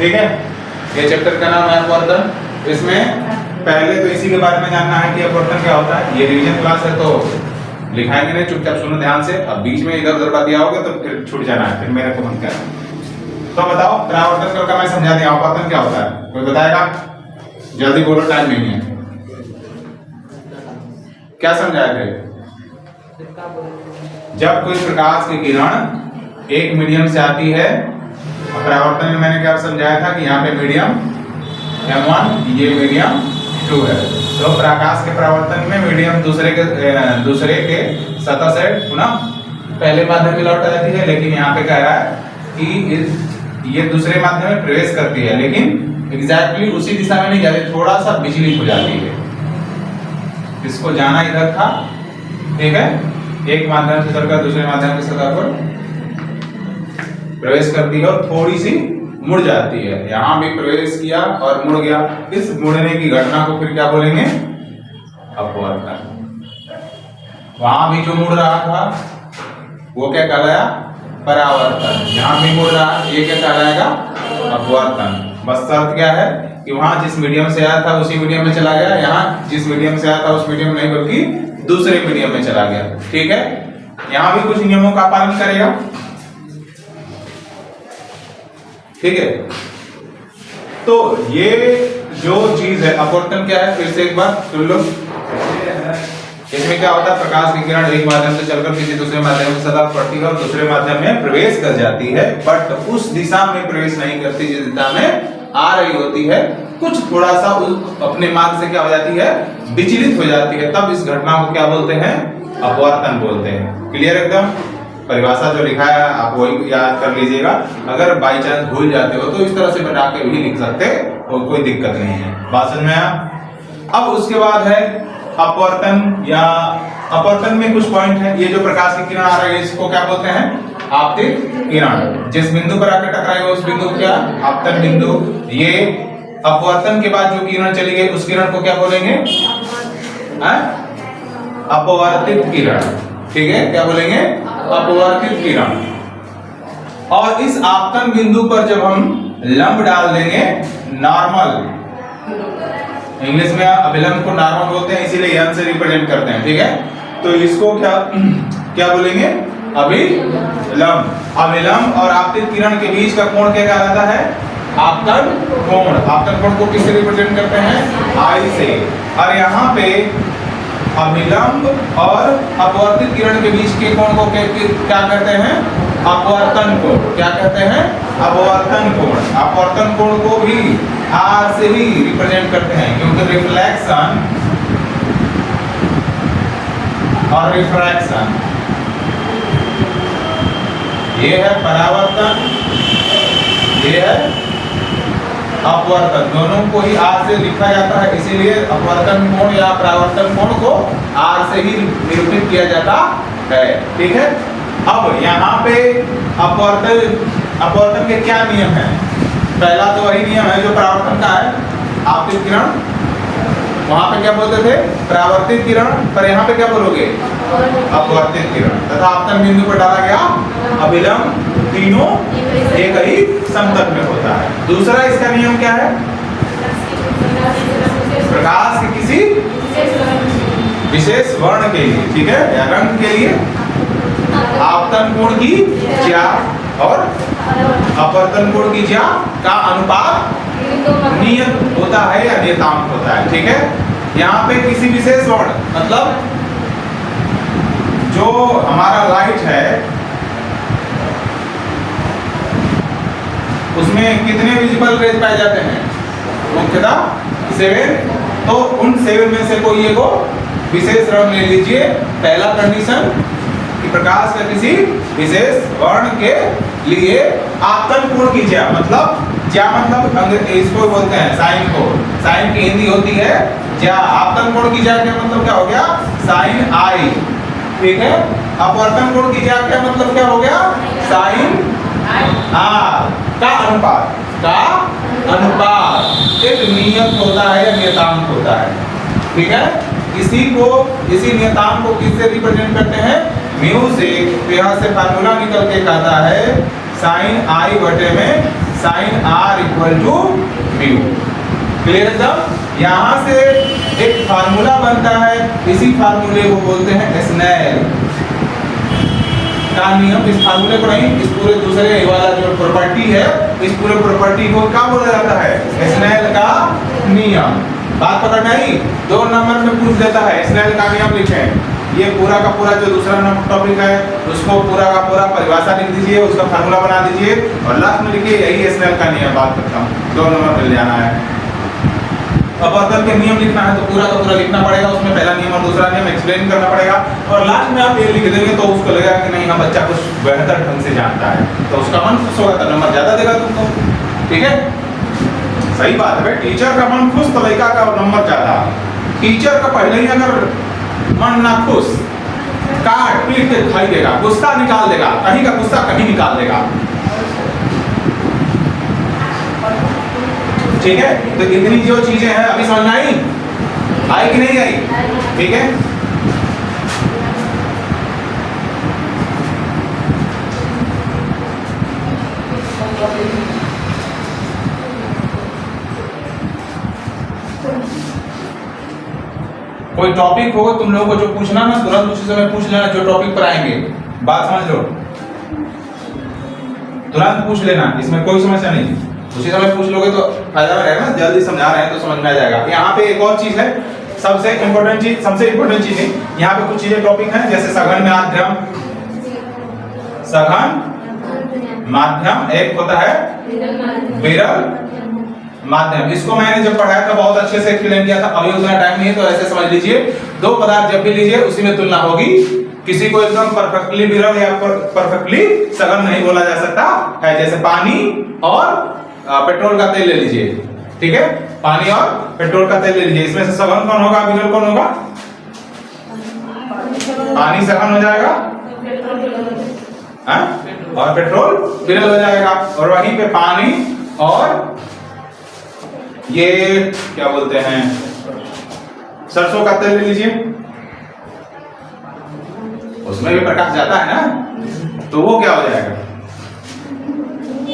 ठीक है, ये चैप्टर का नाम है अपवर्तन। इसमें पहले तो इसी के बारे में जानना है कि अपवर्तन क्या होता है। ये रिवीजन क्लास है तो लिखाएंगे नहीं, चुपचाप सुनो ध्यान से। अब बीच में इधर उधर बात आओगे तो फिर छूट जाना है, फिर मेरे को मत करना। तो बताओ परावर्तन का मैं समझा दिया, अपवर्तन क्या होता है, कोई बताएगा? जल्दी बोलो, टाइम नहीं है। क्या समझाया थे? जब कोई प्रकाश की किरण एक मीडियम से आती है, परावर्तन में मैंने क्या समझाया था कि यहाँ पे मीडियम M1, ये मीडियम 2 है। तो प्रकाश के परावर्तन में मीडियम दूसरे के सतह से पुनः पहले माध्यम में लौट जाती है, लेकिन यहाँ पे कह रहा है कि ये दूसरे माध्यम में प्रवेश करती है, लेकिन एग्जैक्टली उसी दिशा में नहीं जाती, थोड़ा सा विचलित हो जाती है। इसको जाना इधर था, ठीक है, एक माध्यम से चलकर दूसरे माध्यम की सतह पर प्रवेश करती है और थोड़ी सी मुड़ जाती है। यहां भी प्रवेश किया और मुड़ गया। इस मुड़ने की घटना को फिर क्या बोलेंगे? अपवर्तन। वहां भी जो मुड़ रहा था वो क्या कहलाया? परावर्तन। यहां भी मुड़ रहा, ये क्या कहलाएगा? अपवर्तन। बस शर्त क्या है कि वहां जिस मीडियम से आया था उसी मीडियम में चला गया, यहाँ जिस मीडियम से आया था उस मीडियम नहीं बल्कि दूसरे मीडियम में चला गया। ठीक है, यहां भी कुछ नियमों का पालन करेगा। ठीक है, तो ये जो चीज है अपवर्तन क्या है, फिर से एक बार सुन लो। इसमें क्या होता है? प्रकाश की किरण एक माध्यम से चलकर किसी दूसरे माध्यम की सतह पड़ती है और दूसरे माध्यम में प्रवेश कर जाती है, बट उस दिशा में प्रवेश नहीं करती जिस दिशा में आ रही होती है। कुछ थोड़ा सा अपने मार्ग से क्या हो जाती है? विचलित हो जाती है। तब इस घटना को क्या बोलते हैं? अपवर्तन बोलते हैं। क्लियर एकदम? परिभाषा जो लिखा है आप वही याद कर लीजिएगा। अगर बाई चांस भूल जाते हो तो इस तरह से बना के भी लिख सकते हो, कोई दिक्कत नहीं है। बात समझ में आया? अब उसके बाद है अपवर्तन, या अपवर्तन में कुछ पॉइंट है। ये जो प्रकाश की किरण आ रही है इसको क्या बोलते हैं? आपतित किरण। जिस बिंदु पर आकर टकराएगा उस बिंदु को क्या? आपतन बिंदु। ये अपवर्तन के बाद जो किरण चली गई उस किरण को क्या बोलेंगे? अपवर्तित किरण। ठीक है, क्या बोलेंगे? अपवर्तित किरण। और इस आपतन बिंदु पर जब हम लंब डाल देंगे, नॉर्मल, इंग्लिश में अभिलंब को नॉर्मल बोलते हैं, इसीलिए n से रिप्रेजेंट करते हैं। ठीक है, तो इसको क्या बोलेंगे? अभिलंब। अभिलंब और आपतित किरण के बीच का कोण क्या कहलाता है? आपतन कोण। आपतन कोण को किससे रिप्रेजेंट करते हैं? I से। और यहाँ पे अभिलंब और अपवर्तित किरण के बीच के कोण को क्या कहते हैं? अपवर्तन कोण। क्या कहते हैं? अपवर्तन कोण। अपवर्तन कोण को भी R से ही रिप्रेजेंट करते हैं, क्योंकि रिफ्लेक्शन और रिफ्रैक्शन, ये है परावर्तन, ये है अपवर्तन। दोनों को ही R से लिखा जाता है, इसीलिए अपवर्तन कोण या परावर्तन कोण को R से ही निरूपित किया जाता है। ठीक है, अब यहाँ पे अपवर्तन के क्या नियम है? पहला तो वही नियम है जो परावर्तन का है, आपतित किरण। वहां पे क्या बोलते थे? परावर्तित किरण। पर यहाँ पे क्या बोलोगे? अपवर्तित किरण। तथा आपतन बिंदु पर डाला गया अभिलंब, तीनों एक ही समतल में होता है। दूसरा इसका नियम क्या है? प्रकाश के किसी विशेष वर्ण के लिए, ठीक है, या रंग के लिए आपतन कोण की ज्या और अपवर्तन कोण की ज्या का अनुपात नियत होता है या नियतांक होता है। ठीक है, यहाँ पे किसी विशेष वर्ण मतलब जो हमारा लाइट है उसमें कितने विजिबल रेज पाए जाते हैं? मुख्यतः 7। तो उन 7 में से कोई एक विशेष रंग ले लीजिए। पहला कंडीशन कि प्रकाश का किसी विशेष वर्ण के लिए आपतन कोण की ज्या, मतलब इसको बोलते हैं साइन को। साइन की हिंदी होती है ज्या। आपतन कोण की ज्या का मतलब क्या हो गया? Sine I। ठीक है, अपवर्तन कोण की ज्या का मतलब क्या हो गया? साइन R का अनुपात एक नियत होता है या नियतांक होता है। ठीक है, इसी नियतांक को किससे रिप्रेजेंट करते हैं? म्यू से। तो यहाँ से फार्मूला निकल के आता है साइन I बटे में sine R equal to mu. Clear एकदम। यहां से एक फार्मूला बनता है, इसी फार्मूले को बोलते हैं स्नेल का नियम। इस फार्मूले को नहीं, इस पूरे दूसरे वाला जो प्रॉपर्टी है, इस पूरे प्रॉपर्टी को क्या बोला जाता है? स्नेल का नियम। बात पकड़ में आई? 2 नंबर में पूछ देता है स्नेल का नियम लिखें। ये पूरा का पूरा जो दूसरा टॉपिक है उसको पूरा का पूरा परिभाषा लिख दीजिए, उसका फार्मूला बना दीजिए और लास्ट में लिखिए यही स्नेल का नियम। बात करता हूँ 2 नंबर मिल जाना है। अपवर्तन के नियम लिखना है तो पूरा का पूरा लिखना पड़ेगा, उसमें पहला नियम और दूसरा नियम एक्सप्लेन करना पड़ेगा और लास्ट में आप ये लिख देंगे तो उसको लगेगा कि नहीं, हाँ बच्चा कुछ बेहतर ढंग से जानता है, तो उसका मन खुश होगा तो नंबर ज्यादा देगा तुमको। ठीक है, सही बात है भाई। टीचर का मन खुश तो लड़का का नंबर ज्यादा। टीचर का पहले ही अगर मन ना खुश, काट पीट के दिखाई देगा, गुस्सा निकाल देगा, कहीं का गुस्सा कहीं निकाल देगा। ठीक है, तो इतनी जो चीजें हैं अभी समझ में आई कि नहीं आई? ठीक है, कोई टॉपिक होगा तुम लोगों को जो पूछना ना, तुरंत उसी समय पूछ लेना जो टॉपिक पर आएंगे। बात समझ लो, तुरंत पूछ लेना, इसमें कोई समस्या नहीं। उसी समय पूछ लोगे तो फायदा रहेगा ना, जल्दी समझा रहे हैं तो समझ में आ जाएगा। यहाँ पे एक और चीज है, सबसे इंपॉर्टेंट चीज है, यहाँ पे कुछ चीजें टॉपिक हैं जैसे सघन माध्यम, सघन माध्यम, एक होता है विरल माध्यम। इसको मैंने जब पढ़ाया था बहुत अच्छे से एक्सप्लेन किया था, अभी उतना टाइम नहीं है तो ऐसे समझ लीजिए। 2 पदार्थ जब भी लीजिए उसी में तुलना होगी, किसी को एकदम परफेक्टली विरल या परफेक्टली सघन नहीं बोला जा सकता है। जैसे पानी और पेट्रोल का तेल ले लीजिए, ठीक है, पानी और पेट्रोल का तेल ले लीजिए, इसमें से सघन कौन होगा, विरल कौन होगा? पानी सघन हो जाएगा और पेट्रोल विरल हो जाएगा। और वहीं पे पानी और ये क्या बोलते हैं, सरसों का तेल ले लीजिए, उसमें भी प्रकाश जाता है ना, तो वो क्या हो जाएगा?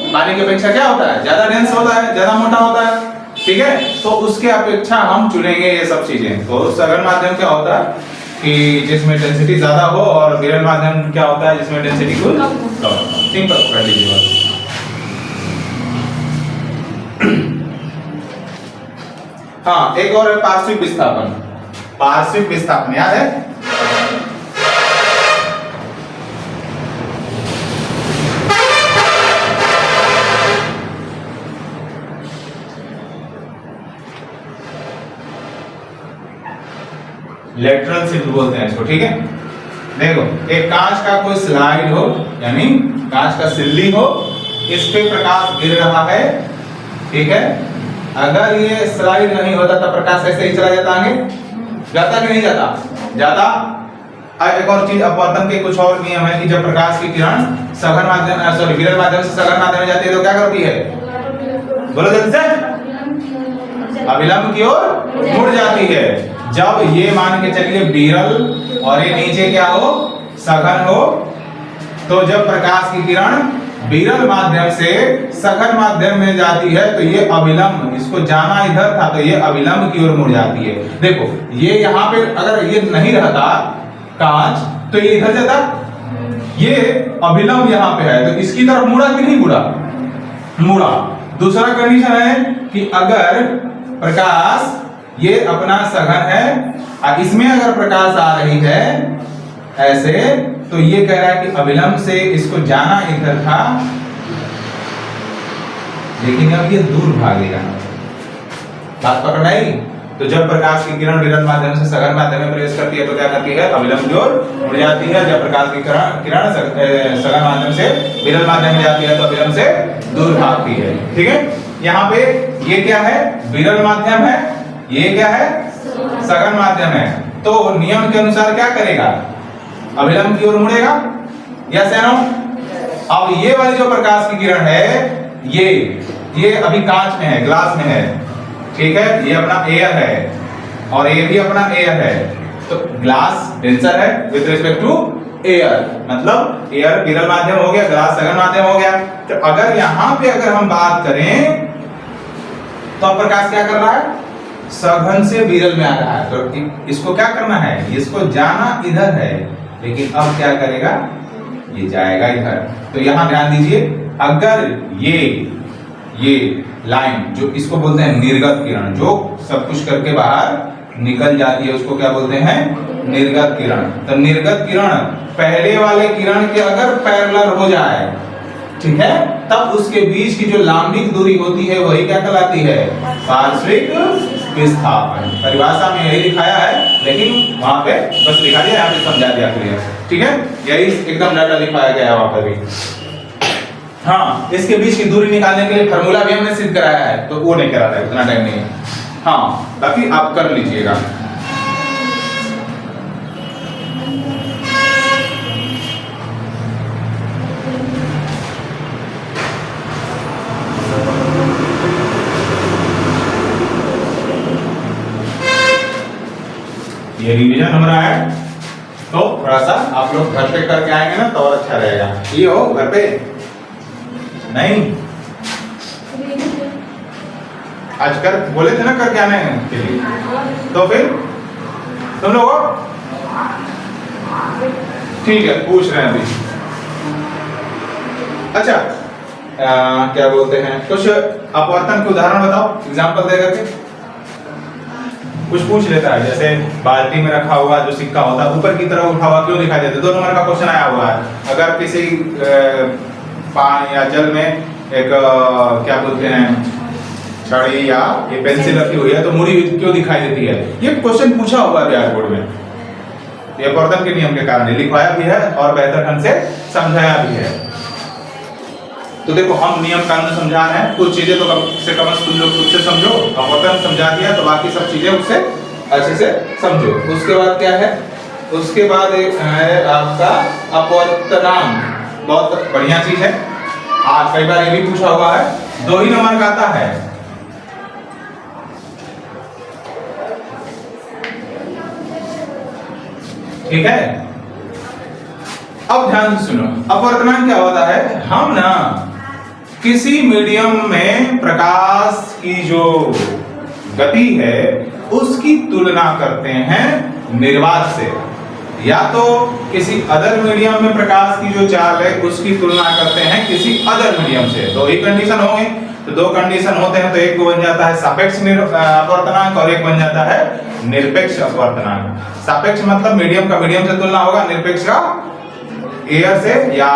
पानी की अपेक्षा क्या होता है? ज्यादा डेंस होता है, ज्यादा मोटा होता है। ठीक है, तो उसके अपेक्षा हम चुनेंगे ये सब चीजें। तो सघन माध्यम क्या होता है कि जिसमें डेंसिटी ज्यादा हो, और विरल माध्यम क्या होता है जिसमें डेंसिटी कम हो। सिंपल पकड़ लीजिए बस। हाँ, एक और है पार्श्विक विस्थापन। पार्श्विक विस्थापन याद है? लेटरल शिफ्ट बोलते हैं इसको। ठीक है, देखो एक कांच का कोई स्लाइड हो, यानी कांच का सिल्ली हो, इस पे प्रकाश गिर रहा है। ठीक है, अगर ये स्लाइड नहीं होता तो प्रकाश ऐसे ही चला जाता, आगे जाता कि नहीं जाता? जाता। एक और चीज, अपवर्तन के कुछ और नियम है कि जब प्रकाश की किरण सघन माध्यम विरल माध्यम से सघन माध्यम में जाती है तो क्या करती है? बोलो जल्दी से। अभिलंब की ओर मुड़ जाती है। जब ये मान के चलिए विरल और ये नीचे क्या हो, सघन हो, तो जब प्रकाश की किरण विरल माध्यम से सघन माध्यम में जाती है तो ये अभिलंब, इसको जाना इधर था तो ये अभिलंब की ओर मुड़ जाती है। देखो ये यहाँ पे अगर ये नहीं रहता कांच तो ये इधर जाता, ये अभिलंब यहाँ पे है तो इसकी तरफ मुड़ा कि नहीं मुड़ा? मुड़ा। दूसरा कंडीशन है कि अगर प्रकाश ये अपना सघन है और इसमें अगर प्रकाश आ रही है ऐसे, तो ये कह रहा है कि अभिलंब से इसको जाना इधर था लेकिन अब ये दूर भागेगा। बात पकड़ आई? तो जब प्रकाश की किरण विरल माध्यम से सघन माध्यम में प्रवेश करती है तो क्या करती है? अभिलंब की ओर मुड़ जाती है। जब प्रकाश की किरण सघन माध्यम से विरल माध्यम में जाती है तो अभिलंब से दूर भागती है। ठीक है, यहाँ पे ये क्या है? विरल माध्यम है, ये क्या है? सघन माध्यम है। तो नियम के अनुसार क्या करेगा? अभिलंब की ओर मुड़ेगा। यस या नो? अब ये वाली जो प्रकाश की किरण है ये अभी कांच में है, ग्लास में है, ठीक है, ये अपना एयर है और ये भी अपना एयर है, तो ग्लास डेंसर है विद रिस्पेक्ट टू एयर, मतलब एयर विरल माध्यम हो गया, ग्लास सघन माध्यम हो गया। तो अगर यहाँ पे अगर हम बात करें तो प्रकाश क्या कर रहा है, सघन से विरल में आ रहा है, तो इसको क्या करना है, इसको जाना इधर है, लेकिन अब क्या करेगा, ये जाएगा इधर। तो यहां ध्यान दीजिए, अगर ये लाइन जो इसको बोलते हैं निर्गत किरण, जो सब कुछ करके बाहर निकल जाती है, उसको क्या बोलते हैं, निर्गत किरण। तो निर्गत किरण पहले वाले किरण के अगर पैरेलल हो जाए, ठीक है, तब उसके बीच की जो लांबिक दूरी होती है वही क्या कहलाती है, पार्श्विक विस्थापन। परिभाषा में यही लिखाया है, लेकिन वहां पे बस लिखा दिया, यहाँ पे समझा दिया क्लियर, ठीक है, यही एकदम डाटा लिखाया गया है वहां पर भी। हाँ, इसके बीच की दूरी निकालने के लिए फार्मूला भी हमने सिद्ध कराया है, तो वो नहीं कराता है, उतना टाइम नहीं है। हाँ, बाकी आप कर लीजिएगा। ये रिवीजन हो रहा है, तो थोड़ा सा आप लोग घर पे करके आएंगे ना तो और अच्छा रहेगा। ये हो घर पे नहीं, आज कर बोले थे ना करके आने के लिए, तो फिर तुम लोग ठीक है पूछ रहे हैं अभी। अच्छा क्या बोलते हैं, कुछ अपवर्तन के उदाहरण बताओ, एग्जाम्पल दे करके। कुछ पूछ लेता है, जैसे बाल्टी में रखा हुआ जो सिक्का होता है ऊपर की तरफ उठा हुआ क्यों दिखाई देता है, 2 नंबर का क्वेश्चन आया हुआ है। अगर किसी पानी या जल में एक क्या बोलते हैं छड़ी या ये पेंसिल रखी हुई है तो मुड़ी क्यों दिखाई देती है, ये क्वेश्चन पूछा हुआ है बिहार बोर्ड में। ये अपवर्तन के नियम के कारण लिखवाया भी है और बेहतर ढंग से समझाया भी है। तो देखो हम नियम कानून समझा रहे हैं, कुछ चीजें तो कम से कम तुम लोग खुद से समझो, अपवर्तन समझा दिया तो बाकी सब चीजें उससे अच्छे से समझो। उसके बाद क्या है, उसके बाद एक है आपका अपवर्तनांक, बहुत बढ़िया चीज है, आज कई बार ये भी पूछा हुआ है, 2 ही नंबर का आता है। ठीक है, अब ध्यान से सुनो, अपवर्तनांक क्या होता है, हम ना किसी मीडियम में प्रकाश की जो गति है उसकी तुलना करते हैं निर्वात से, या तो किसी अदर मीडियम में प्रकाश की जो चाल है उसकी तुलना करते हैं किसी अदर मीडियम से। 2 ही कंडीशन होंगे, तो 2 कंडीशन होते हैं, तो एक बन जाता है सापेक्ष अपवर्तनांक और एक बन जाता है निरपेक्ष अपवर्तनांक। सापेक्ष मतलब मीडियम का मीडियम से तुलना होगा, निरपेक्ष का एयर से या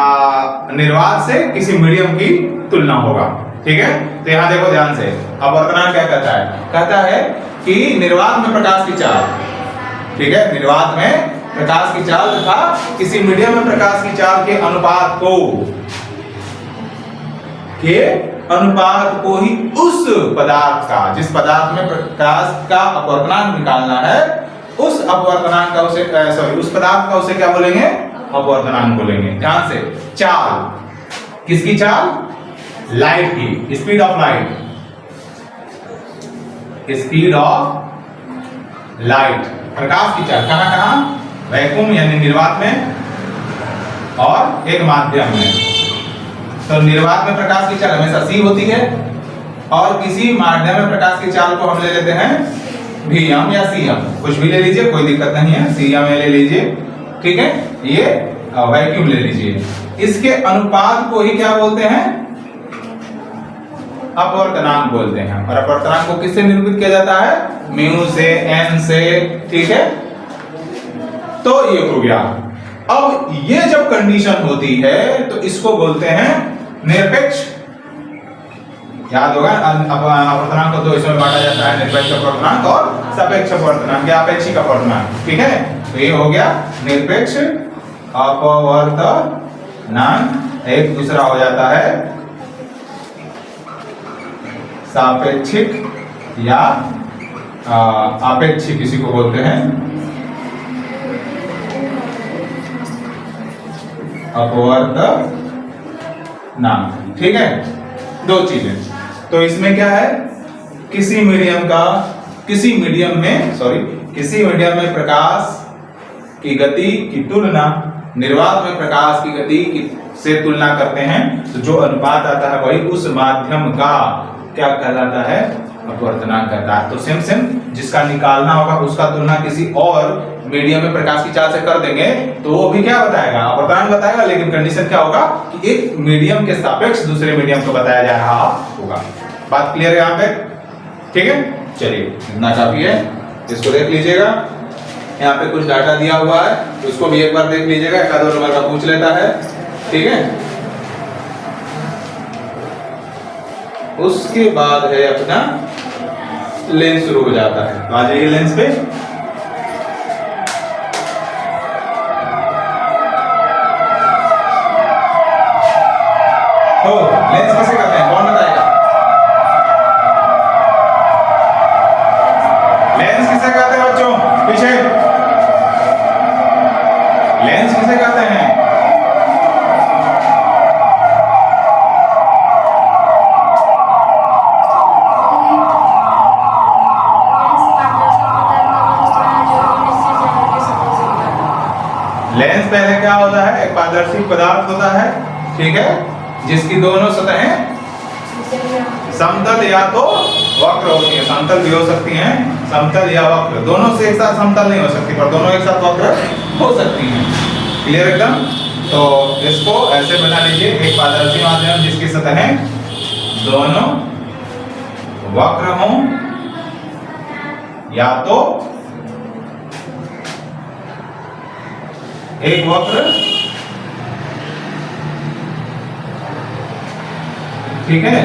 निर्वात से किसी मीडियम की तुलना होगा। ठीक है, तो यहां देखो ध्यान से, अपवर्तनांक क्या कहता है, कहता है कि निर्वात में प्रकाश की चाल, ठीक है, निर्वात में प्रकाश की चाल तथा किसी मीडियम में प्रकाश की चाल के अनुपात को ही उस पदार्थ का, जिस पदार्थ में प्रकाश का अपवर्तनांक निकालना है, उस अपवर्तनांक का उसे उस पदार्थ का उसे क्या बोलेंगे, अपवर्तनांक बोलेंगे। ध्यान से, चाल, किसकी चाल, लाइट की, speed of light, speed of light, प्रकाश की चाल कहां कहां, वैक्यूम यानी निर्वात में और एक माध्यम में। तो निर्वात में प्रकाश की चाल हमेशा c होती है और किसी माध्यम में प्रकाश की चाल को हम ले लेते हैं Vm या Cm, कुछ भी ले लीजिए, कोई दिक्कत नहीं है, Cm ले लीजिए, ठीक है, ये वैक्यूम ले लीजिए। इसके अनुपात को ही क्या बोलते हैं, अपवर्तनांक बोलते हैं। और अपवर्तनांक को किससे निरूपित किया जाता है, म्यू से, n से, ठीक है। तो ये हो गया। अब ये जब कंडीशन होती है तो इसको बोलते हैं निरपेक्ष, याद होगा अपवर्तनांक को 2 हिस्सों में बांटा जाता है, निरपेक्ष अपवर्तनांक और सापेक्ष अपवर्तनांक या अपेक्षिक अपवर्तनांक, ठीक है। तो ये हो गया निरपेक्ष अपवर्तनांक, एक दूसरा हो जाता है सापेक्षिक या आपेक्षिक, किसी को बोलते हैं अपवर्तनांक, ठीक है। 2 चीजें, तो इसमें क्या है, किसी मीडियम में प्रकाश की गति की तुलना निर्वात में प्रकाश की गति से तुलना करते हैं तो जो अनुपात आता है वही उस माध्यम का क्या कहलाता है, अपवर्तनांक कहता है। तो सेम जिसका निकालना होगा उसका तुलना किसी और मीडियम में प्रकाश की चाल से कर देंगे तो वो भी क्या बताएगा, अपवर्तनांक बताएगा, लेकिन कंडीशन क्या होगा कि एक मीडियम के सापेक्ष दूसरे मीडियम को बताया जा रहा होगा। बात क्लियर है यहाँ पे? ठीक है, चलिए इतना काफी है, इसको देख लीजिएगा। यहाँ पे कुछ डाटा दिया हुआ है, उसको भी एक बार देख लीजिएगा, एक आध नंबर का पूछ लेता है। ठीक है, उसके बाद है अपना लेंस शुरू हो जाता है। तो आ जाइए लेंस पे। तो लेंस कैसे करते हैं, कौन बताएगा? लेंस किसे कहते हैं बच्चों? पीछे लेंस किसे कहते हैं? लेंस पहले क्या होता है, एक पारदर्शी पदार्थ होता है, ठीक है, जिसकी दोनों सतहें समतल या तो वक्र होती है। समतल भी हो सकती हैं, समतल या वक्र, दोनों से एक साथ समतल नहीं हो सकती पर दोनों एक साथ वक्र हो सकती हैं। क्लियर एकदम? तो इसको ऐसे बना लीजिए, एक पारदर्शी माध्यम जिसकी सतहें दोनों वक्र हों या तो एक वक्र, ठीक है,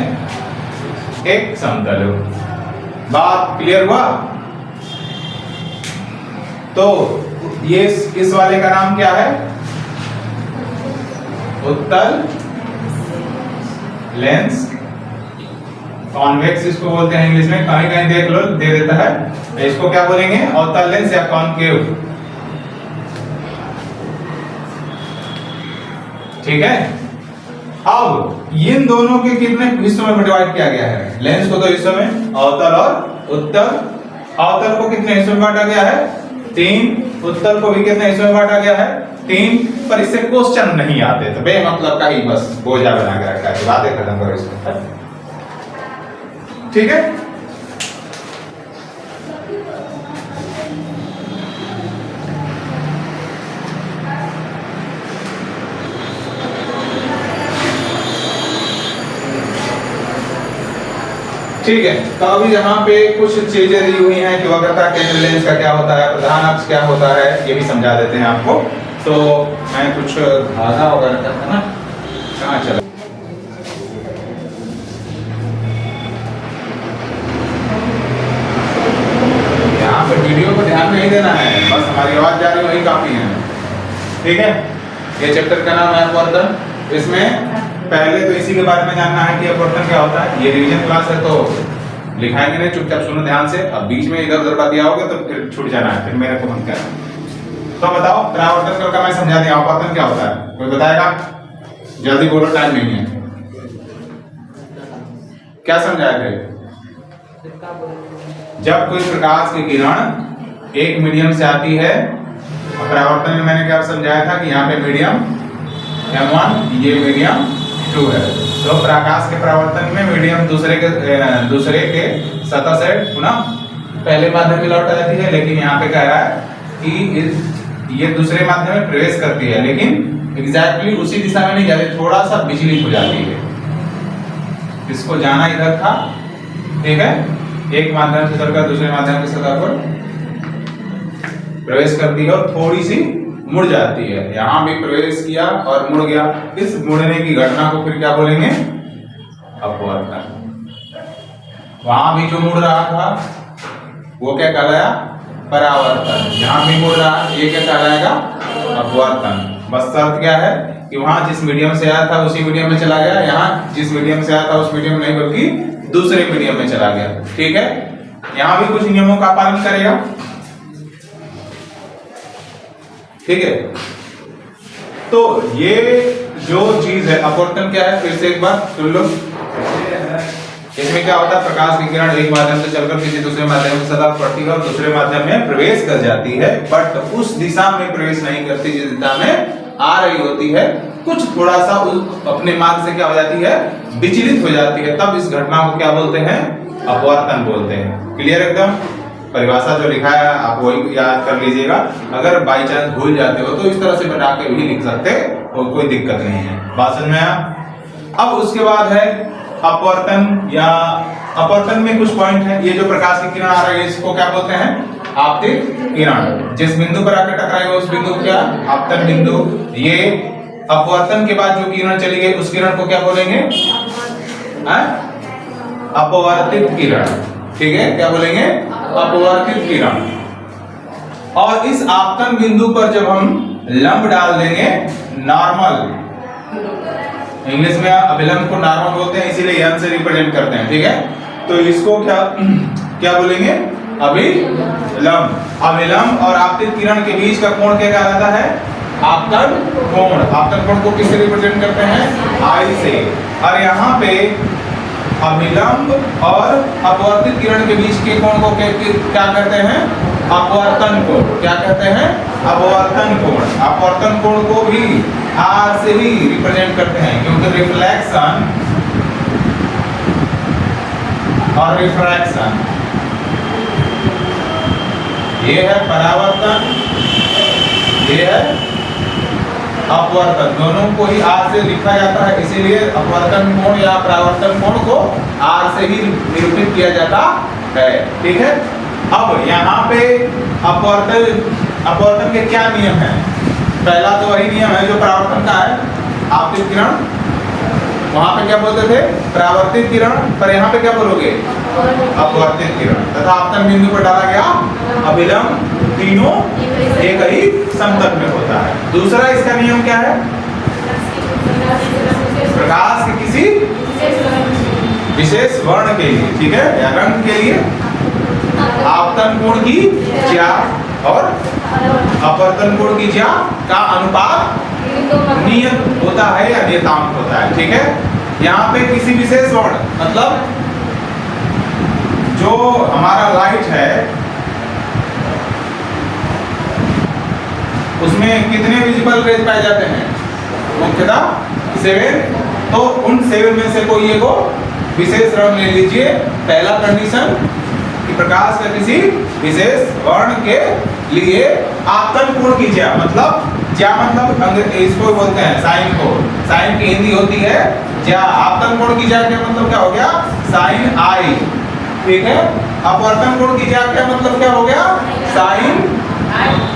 एक समतल हो। बात क्लियर हुआ? तो ये इस वाले का नाम क्या है? उत्तल लेंस, कॉन्वेक्स इसको बोलते हैं इंग्लिश में, कहीं कहीं देख लो दे देता है। इसको क्या बोलेंगे, अवतल लेंस या कॉनकेव। ठीक है, अब इन दोनों के कितने हिस्सों में डिवाइड किया गया है? लेंस को दो हिस्सों में, अवतल और उत्तल। अवतल को कितने हिस्सों में बांटा गया है? 3। उत्तल को भी कितने हिस्सों में बांटा गया है? 3। पर इससे क्वेश्चन नहीं आते तो बेमतलब का ही बस बोझा बना के रखा है, बातें खत्म करो इसको। ठीक है, ठीक है। तो अभी यहाँ पे कुछ चीजें दी हुई हैं कि वक्रता केंद्र लेंस का क्या होता है, प्रधान अक्ष क्या होता है, ये भी समझा देते हैं आपको। तो मैं कुछ धागा वगैरह करता ना, कहाँ चला? यहाँ पे वीडियो को ध्यान नहीं देना है, बस हमारी आवाज जा रही वही काफी है। ठीक है, ये चैप्टर का नाम है अपवर्तन। इसमें पहले तो इसी के बारे में जानना है कि अपवर्तन क्या होता है। ये रिवीजन क्लास है तो लिखाएंगे नहीं, चुपचाप सुनो ध्यान से। अब बीच में इधर उधर बात आओगे तो फिर छूट जाना है, फिर मेरे को बंद करना। तो बताओ, परावर्तन करके मैं समझा दिया, अपवर्तन क्या होता है? कोई बताएगा? जल्दी बोलो, टाइम नहीं है। क्या समझाया थे? जब कोई प्रकाश की किरण एक मीडियम से आती है, परावर्तन में मैंने क्या समझाया था कि यहाँ पे मीडियम M1, ये मीडियम 2 है। तो प्रकाश के परावर्तन में मीडियम दूसरे के सतह से पुनः पहले माध्यम में लौट जाती है, लेकिन यहाँ पे कह रहा है कि ये दूसरे माध्यम में प्रवेश करती है, लेकिन एग्जैक्टली उसी दिशा में नहीं जाती, थोड़ा सा विचलित हो जाती है। इसको जाना इधर था, ठीक है, एक माध्यम से चलकर दूसरे माध्यम की सतह पर प्रवेश करती है और थोड़ी सी मुड़ जाती है। यहां भी प्रवेश किया और मुड़ गया, इस मुड़ने की घटना को फिर क्या बोलेंगे? अपवर्तन। वहां भी जो मुड़ रहा था वो क्या कहलाया? परावर्तन। यहां भी मुड़ रहा, ये क्या कहलाएगा? अपवर्तन। बस शर्त क्या है कि वहां जिस मीडियम से आया था उसी मीडियम में चला गया, यहाँ जिस मीडियम से आया था उस मीडियम में नहीं बल्कि दूसरे मीडियम में चला गया। ठीक है, यहां भी कुछ नियमों का पालन करेगा। ठीक है, तो ये जो चीज है अपवर्तन क्या है, फिर से एक बार सुन लो। इसमें क्या होता है? प्रकाश की किरण एक माध्यम से चलकर किसी दूसरे माध्यम की सतह पर पड़ती है और दूसरे माध्यम में प्रवेश कर जाती है, बट उस दिशा में प्रवेश नहीं करती जिस दिशा में आ रही होती है, कुछ थोड़ा सा अपने मार्ग से क्या हो जाती है, विचलित हो जाती है, तब इस घटना को क्या बोलते हैं, अपवर्तन बोलते हैं। क्लियर एकदम? परिभाषा जो लिखा है आप वही याद कर लीजिएगा, अगर बाई चांस भूल जाते हो तो इस तरह से बना के भी लिख सकते हो, कोई दिक्कत नहीं है। बात समझ में आया? अब उसके बाद है अपवर्तन, या अपवर्तन में कुछ पॉइंट है। ये जो प्रकाश की किरण आ रही है इसको क्या बोलते हैं, आपतित किरण। जिस बिंदु पर आकर टकराएगा उस बिंदु को क्या, आपतन बिंदु। ये अपवर्तन के बाद जो किरण चली गई उस किरण को क्या बोलेंगे, अपवर्तित किरण। ठीक है, क्या बोलेंगे, अपवर्तित किरण। और इस आपतन बिंदु पर जब हम लंब डाल देंगे, नॉर्मल, इंग्लिश में अभिलंब को नॉर्मल बोलते हैं, इसीलिए एन से रिप्रेजेंट करते हैं। ठीक है, तो इसको क्या क्या बोलेंगे, अभिलंब। अभिलंब और आपतित किरण के बीच का कोण क्या कहलाता है, आपतन कोण। आपतन कोण को किससे रिप्रेजेंट करते हैं, आई से। और यहाँ पे अभिलंब और अपवर्तित किरण के बीच के कोण को क्या कहते हैं, अपवर्तन कोण। क्या कहते हैं, अपवर्तन कोण। अपवर्तन कोण को भी आर से ही रिप्रेजेंट करते हैं, क्योंकि रिफ्लेक्शन और रिफ्रैक्शन, ये है परावर्तन, ये है अपवर्तन, दोनों को ही आर से लिखा जाता है, इसीलिए अपवर्तन कोण या परावर्तन कोण को आर से ही निरूपित किया जाता है। ठीक है, अब यहाँ पे अपवर्तन के क्या नियम है। पहला तो वही नियम है जो परावर्तन का है, आपतित किरण, वहां पे क्या बोलते थे, परावर्तित किरण, पर यहाँ पे क्या बोलोगे, अपवर्तित किरण। तथा आपतन बिंदु पर डाला गया अभिलंब, तीनों एक ही समतल में होता है। दूसरा इसका नियम क्या है, प्रकाश के किसी विशेष वर्ण के लिए, ठीक है, या रंग के लिए आपतन कोण की ज्या और अपवर्तन कोण की ज्या का अनुपात नियत होता है या नियतांक होता है। ठीक है, यहाँ पे किसी विशेष वर्ण, मतलब जो हमारा लाइट है उसमें कितने विजिबल रेज पाए जाते हैं, मुख्यतः 7। तो उन 7 में से कोई एक विशेष रंग ले लीजिए। पहला कंडीशन कि प्रकाश का किसी विशेष वर्ण के लिए आपतन कोण की ज्या, मतलब ज्या मतलब इसको बोलते हैं साइन को, साइन की हिंदी होती है ज्या। आपतन कोण की ज्या क्या मतलब क्या हो गया, साइन आई। ठीक है, अपवर्तन कोण की ज्या क्या मतलब क्या हो गया, साइन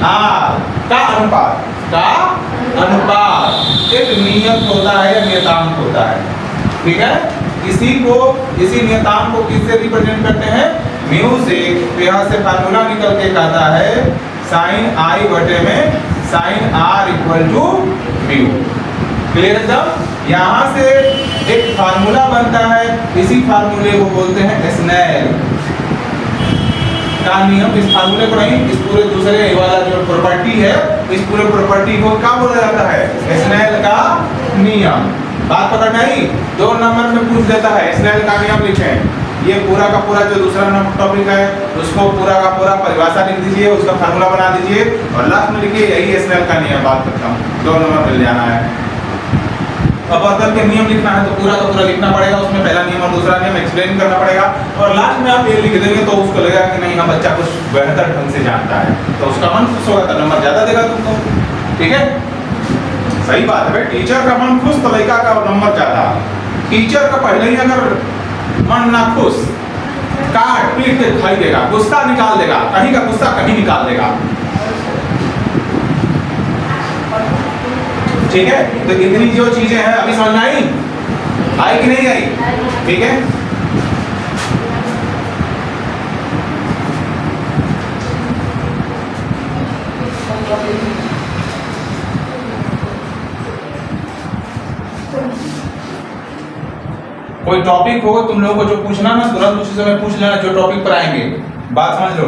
आर का अनुपात, का अनुपात एक नियत होता है या नियतांक होता है। ठीक है, इसी नियतांक को किससे रिप्रेजेंट करते हैं, म्यू से। तो यहाँ से फार्मूला निकल के आता है साइन आई बटे में sine R equal to mu. Clear एकदम? यहाँ से एक फार्मूला बनता है, इसी फार्मूले को बोलते हैं स्नेल का नियम। इस फार्मूले को नहीं, इस पूरे दूसरे वाला जो प्रॉपर्टी है, इस पूरे प्रॉपर्टी को क्या बोला जाता है, स्नेल का नियम। बात पकड़ में आई? 2 नंबर में पूछ देता है स्नेल का नियम लिखें। ये पूरा का पूरा जो दूसरा टॉपिक है उसको पूरा का पूरा परिभाषा लिख दीजिए, उसका फार्मूला बना दीजिए और लास्ट में लिखिए यही स्नेल का नियम। बात करता हूँ, 2 नंबर मिल जाना है। अपवर्तन के नियम लिखना है तो पूरा का पूरा लिखना पड़ेगा, उसमें पहला नियम और दूसरा नियम एक्सप्लेन करना पड़ेगा, और लास्ट में आप ये लिख देंगे तो उसको लगेगा कि नहीं, हाँ बच्चा कुछ बेहतर ढंग से जानता है, तो उसका मन खुश होगा, तो नंबर ज्यादा देगा तुमको। ठीक है, सही बात है भाई, टीचर का मन खुश तो लड़का का नंबर ज्यादा। टीचर का पहले ही अगर मन ना खुश, काट पीट के खाई देगा, गुस्सा निकाल देगा, कहीं का गुस्सा कहीं निकाल देगा। ठीक है, तो इतनी जो चीजें हैं अभी समझ में आई कि नहीं आई? ठीक है, कोई टॉपिक होगा तुम लोगों को जो पूछना ना, तुरंत उसी समय पूछ लेना जो टॉपिक पर आएंगे। बात समझ लो,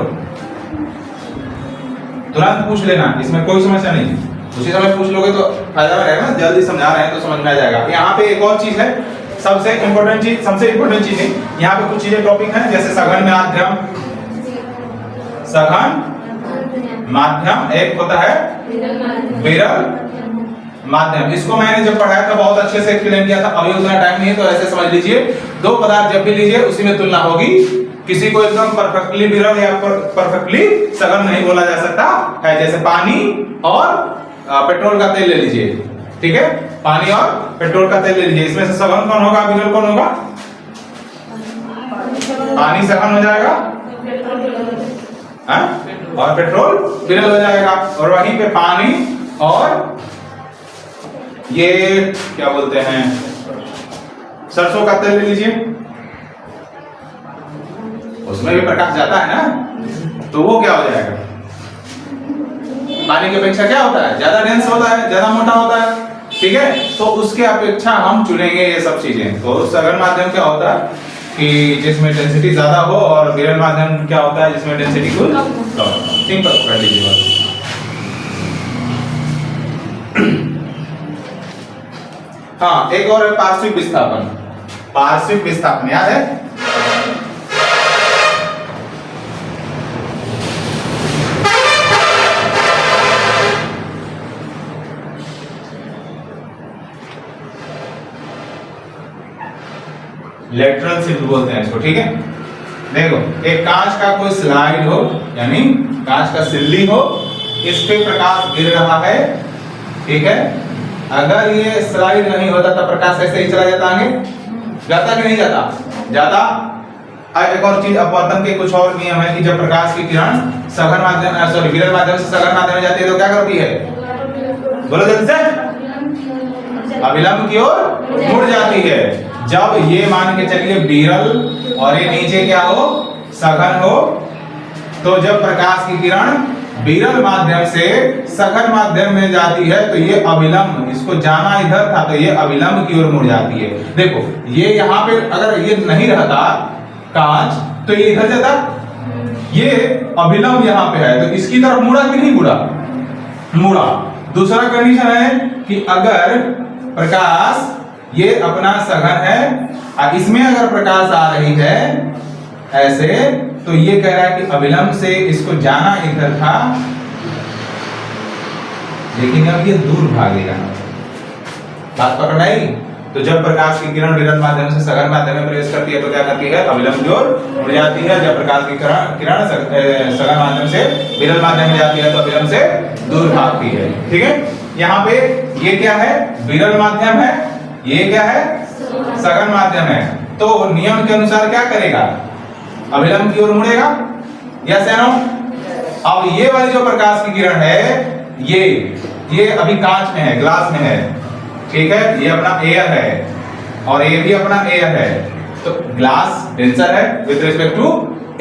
तुरंत पूछ लेना, इसमें कोई समस्या नहीं। उसी समय पूछ लोगे तो फायदा रहेगा ना, जल्दी समझा रहे हैं तो समझ में आ जाएगा। यहाँ पे एक और चीज है, सबसे इम्पोर्टेंट चीज है, यहाँ पे कुछ चीजें टॉपिक हैं, जैसे सघन माध्यम, सघन माध्यम, एक होता है विरल माध्यम। इसको मैंने जब पढ़ाया था बहुत अच्छे से एक्सप्लेन किया था, अभी उतना टाइम नहीं है तो ऐसे समझ लीजिए, दो पदार्थ जब भी लीजिए उसी में तुलना होगी, किसी को एकदम परफेक्टली विरल या परफेक्टली सघन नहीं बोला जा सकता है। जैसे पानी और पेट्रोल का तेल ले लीजिए, ठीक है, पानी और पेट्रोल का तेल ले लीजिए, इसमें से सघन कौन होगा, विरल कौन होगा? पानी सघन हो जाएगा और पेट्रोल विरल हो जाएगा। और वहीं पे पानी और ये क्या बोलते हैं सरसों का तेल ले लीजिए, उसमें भी प्रकाश जाता है ना, तो वो क्या हो जाएगा, पानी की अपेक्षा क्या होता है, ज्यादा डेंस होता है, ज्यादा मोटा होता है, ठीक है। तो उसके अपेक्षा हम चुनेंगे ये सब चीजें। तो सघन माध्यम क्या होता है कि जिसमें डेंसिटी ज्यादा हो, और विरल माध्यम क्या होता है जिसमें डेंसिटी कुछ कम। सिंपल कर लीजिए बस। हाँ, एक और है पार्श्विक विस्थापन। पार्श्विक विस्थापन याद है? लेटरल शिफ्ट बोलते हैं इसको, ठीक है। देखो, एक कांच का कोई स्लाइड हो, यानी कांच का सिल्ली हो, इस पे प्रकाश गिर रहा है, ठीक है। अगर ये स्लाइड नहीं होता तो प्रकाश ऐसे ही चला जाता, आगे जाता कि नहीं जाता? जाता। एक और चीज, अपवर्तन के कुछ और नियम है कि जब प्रकाश की किरण सघन माध्यम सॉरी विरल माध्यम से सघन माध्यम में जाती है तो क्या करती है, बोलो जल्दी से, अभिलंब की ओर मुड़ जाती है। जब ये मान के चलिए विरल और ये नीचे क्या हो, सघन हो, तो जब प्रकाश की किरण विरल माध्यम से सघन माध्यम में जाती है तो ये अभिलंब, इसको जाना इधर था तो ये अभिलंब की ओर मुड़ जाती है। देखो, ये यहाँ पे अगर ये नहीं रहता कांच तो ये इधर जाता, ये अभिलंब यहाँ पे है तो इसकी तरफ मुड़ा कि नहीं मुड़ा? मुड़ा। दूसरा कंडीशन है कि अगर प्रकाश ये अपना सघन है और इसमें अगर प्रकाश आ रही है ऐसे, तो ये कह रहा है कि अभिलंब से इसको जाना इधर था लेकिन अब ये दूर भागेगा। बात पकड़ आई? तो जब प्रकाश की किरण विरल माध्यम से सघन माध्यम में प्रवेश करती है तो क्या करती है, अभिलंब की ओर मुड़ जाती है। जब प्रकाश की किरण सघन माध्यम से विरल माध्यम में जाती है तो अभिलंब से दूर भागती है, ठीक है। यहाँ पे ये क्या है, विरल माध्यम है, ये क्या है, सघन माध्यम है। तो नियम के अनुसार क्या करेगा, अभिलंब की ओर मुड़ेगा, यस या नो? अब ये वाली जो प्रकाश की किरण है ये अभी कांच में है, ग्लास में है, ठीक है, ये अपना एयर है और ये भी अपना एयर है। तो ग्लास डेंसर है विद रिस्पेक्ट टू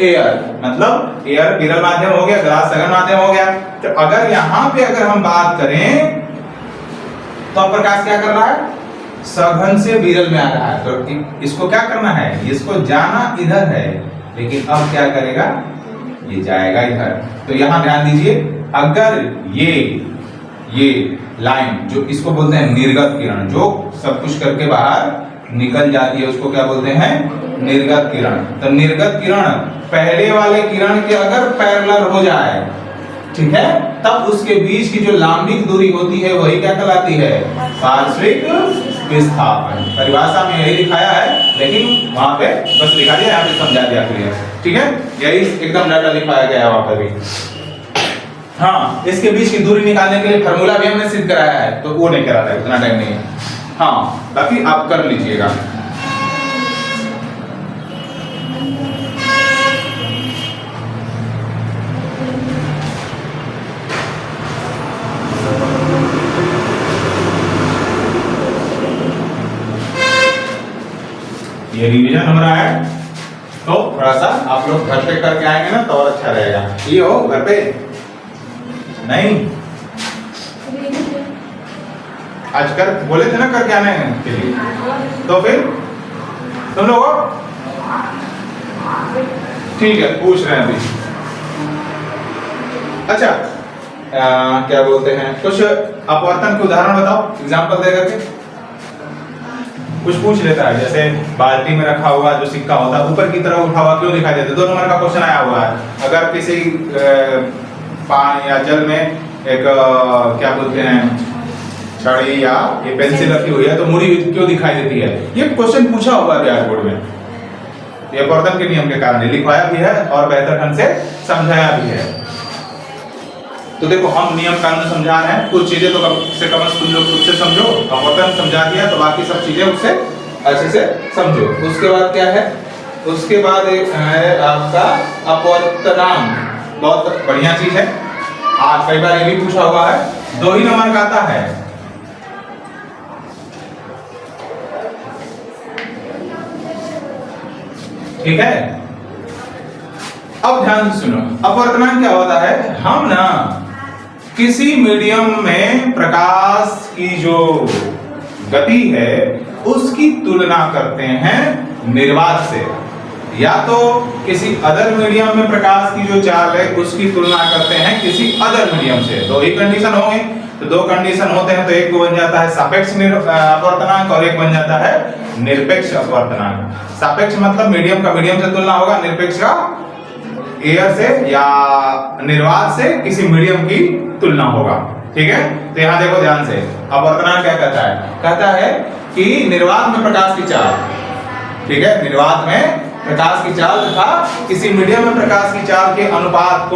एयर, मतलब एयर विरल माध्यम हो गया, ग्लास सघन माध्यम हो गया। तो अगर यहाँ पे अगर हम बात करें तो अब प्रकाश क्या कर रहा है, सघन से विरल में आ रहा है, तो इसको क्या करना है, इसको जाना इधर है, लेकिन अब क्या करेगा, ये जाएगा इधर। तो यहां ध्यान दीजिए, अगर ये लाइन जो इसको बोलते हैं निर्गत किरण, जो सब कुछ करके बाहर निकल जाती है उसको क्या बोलते हैं, निर्गत किरण। तो निर्गत किरण पहले वाले किरण के अगर पैरेलल हो जाए, ठीक है, तब उसके बीच की जो लांबिक दूरी होती है वही क्या कहलाती है, पार्श्विक विस्थापन। परिभाषा में यही दिखाया है लेकिन वहां पे बस लिखा दिया, यहाँ पे समझा दिया क्लियर, ठीक है, यही एकदम डाटा लिखाया गया वहां पर भी। हाँ, इसके बीच की दूरी निकालने के लिए फार्मूला भी हमने सिद्ध कराया है, तो वो नहीं करा था, उतना टाइम नहीं है। हाँ, बाकी आप कर लीजिएगा। ये रिवीजन हमारा है, तो थोड़ा सा आप लोग घर पे करके आएंगे ना तो और अच्छा रहेगा। ये हो घर पे नहीं, आज कर बोले थे ना करके आने के लिए, तो फिर तुम लोग ठीक है पूछ रहे हैं अभी। अच्छा, क्या बोलते हैं, कुछ अपवर्तन के उदाहरण बताओ, एग्जाम्पल दे करके। कुछ पूछ लेता है, जैसे बाल्टी में रखा हुआ जो सिक्का होता है ऊपर की तरफ उठा हुआ क्यों दिखाई देता है, 2 नंबर का क्वेश्चन आया हुआ है। अगर किसी पानी या जल में एक क्या बोलते हैं छड़ी या ये पेंसिल रखी हुई है तो मुड़ी क्यों दिखाई देती है? ये क्वेश्चन पूछा हुआ है ब्याज बोर्ड में। ये अपवर्तन के नियम के कारण लिखवाया भी है और बेहतर ढंग से समझाया भी है। तो देखो हम नियम कानून समझा रहे हैं, कुछ चीजें तो कम से कम तुम लोग खुद से समझो, अपवर्तन समझा दिया तो बाकी सब चीजें उससे अच्छे से समझो। उसके बाद क्या है? उसके बाद एक है आपका अपवर्तनांक, बहुत बढ़िया चीज है। आज कई बार ये भी पूछा हुआ है, 2 ही नंबर का आता है। ठीक है, अब ध्यान से सुनो, अपवर्तनांक क्या होता है? हम ना किसी मीडियम में प्रकाश की जो गति है उसकी तुलना करते हैं निर्वात से, या तो किसी अदर मीडियम में प्रकाश की जो चाल है उसकी तुलना करते हैं किसी अदर मीडियम से। दो ही कंडीशन होंगे, तो 2 कंडीशन होते हैं तो एक को बन जाता है सापेक्ष अपवर्तनांक और एक बन जाता है निरपेक्ष अपवर्तनांक। सापेक्ष मतलब मीडियम का मीडियम से तुलना होगा, निरपेक्ष का एयर से या निर्वात से किसी मीडियम की तुलना होगा। ठीक है, तो यहां देखो ध्यान से, अपवर्तनांक क्या कहता है? कहता है कि निर्वात में प्रकाश की चाल, ठीक है, निर्वात में प्रकाश की चाल तथा किसी मीडियम में प्रकाश की चाल के अनुपात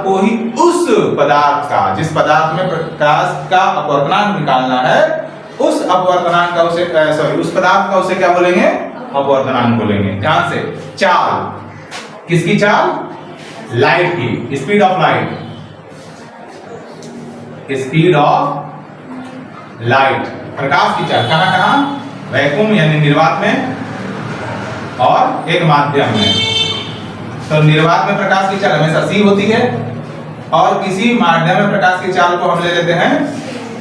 को ही उस पदार्थ का, जिस पदार्थ में प्रकाश का अपवर्तनांक निकालना है, उस अपवर्तनांक का उसे उस पदार्थ का उसे क्या बोलेंगे? अपवर्तनांक बोलेंगे। ध्यान से, चाल, किसकी चाल? लाइट की, speed of light, speed of light, प्रकाश की चाल कहां कहां? वैक्यूम यानी निर्वात में और एक माध्यम में। तो निर्वात में प्रकाश की चाल हमेशा c होती है और किसी माध्यम में प्रकाश की चाल को हम ले लेते हैं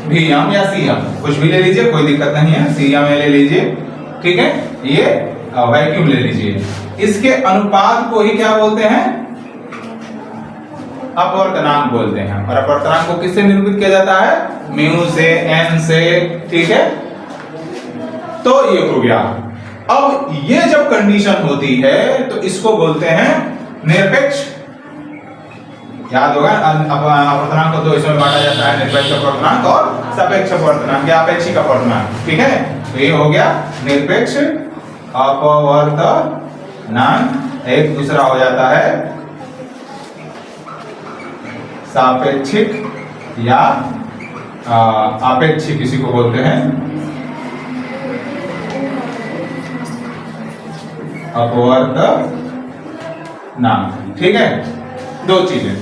Vm या Cm, कुछ भी ले लीजिए, कोई दिक्कत नहीं है, Cm ले लीजिए। ठीक है, ये वैक्यूम ले लीजिए। इसके अनुपात को ही क्या बोलते हैं? अपवर्तनांक बोलते हैं। और अपवर्तनांक को किससे निरूपित किया जाता है? म्यू से, n से। ठीक है, तो ये हो गया। अब ये जब कंडीशन होती है तो इसको बोलते हैं निरपेक्ष। याद होगा, अपवर्तनांक को 2 हिस्सों में बांटा जाता है, निरपेक्ष अपवर्तनांक और सापेक्ष अपवर्तनांक या अपेक्षिक अपवर्तनांक। ठीक है, तो ये हो गया निरपेक्ष अपवर्तनांक। एक दूसरा हो जाता है सापेक्षिक या आपेक्षिक, किसी को बोलते हैं अपवर्तनांक। ठीक है, 2 चीजें।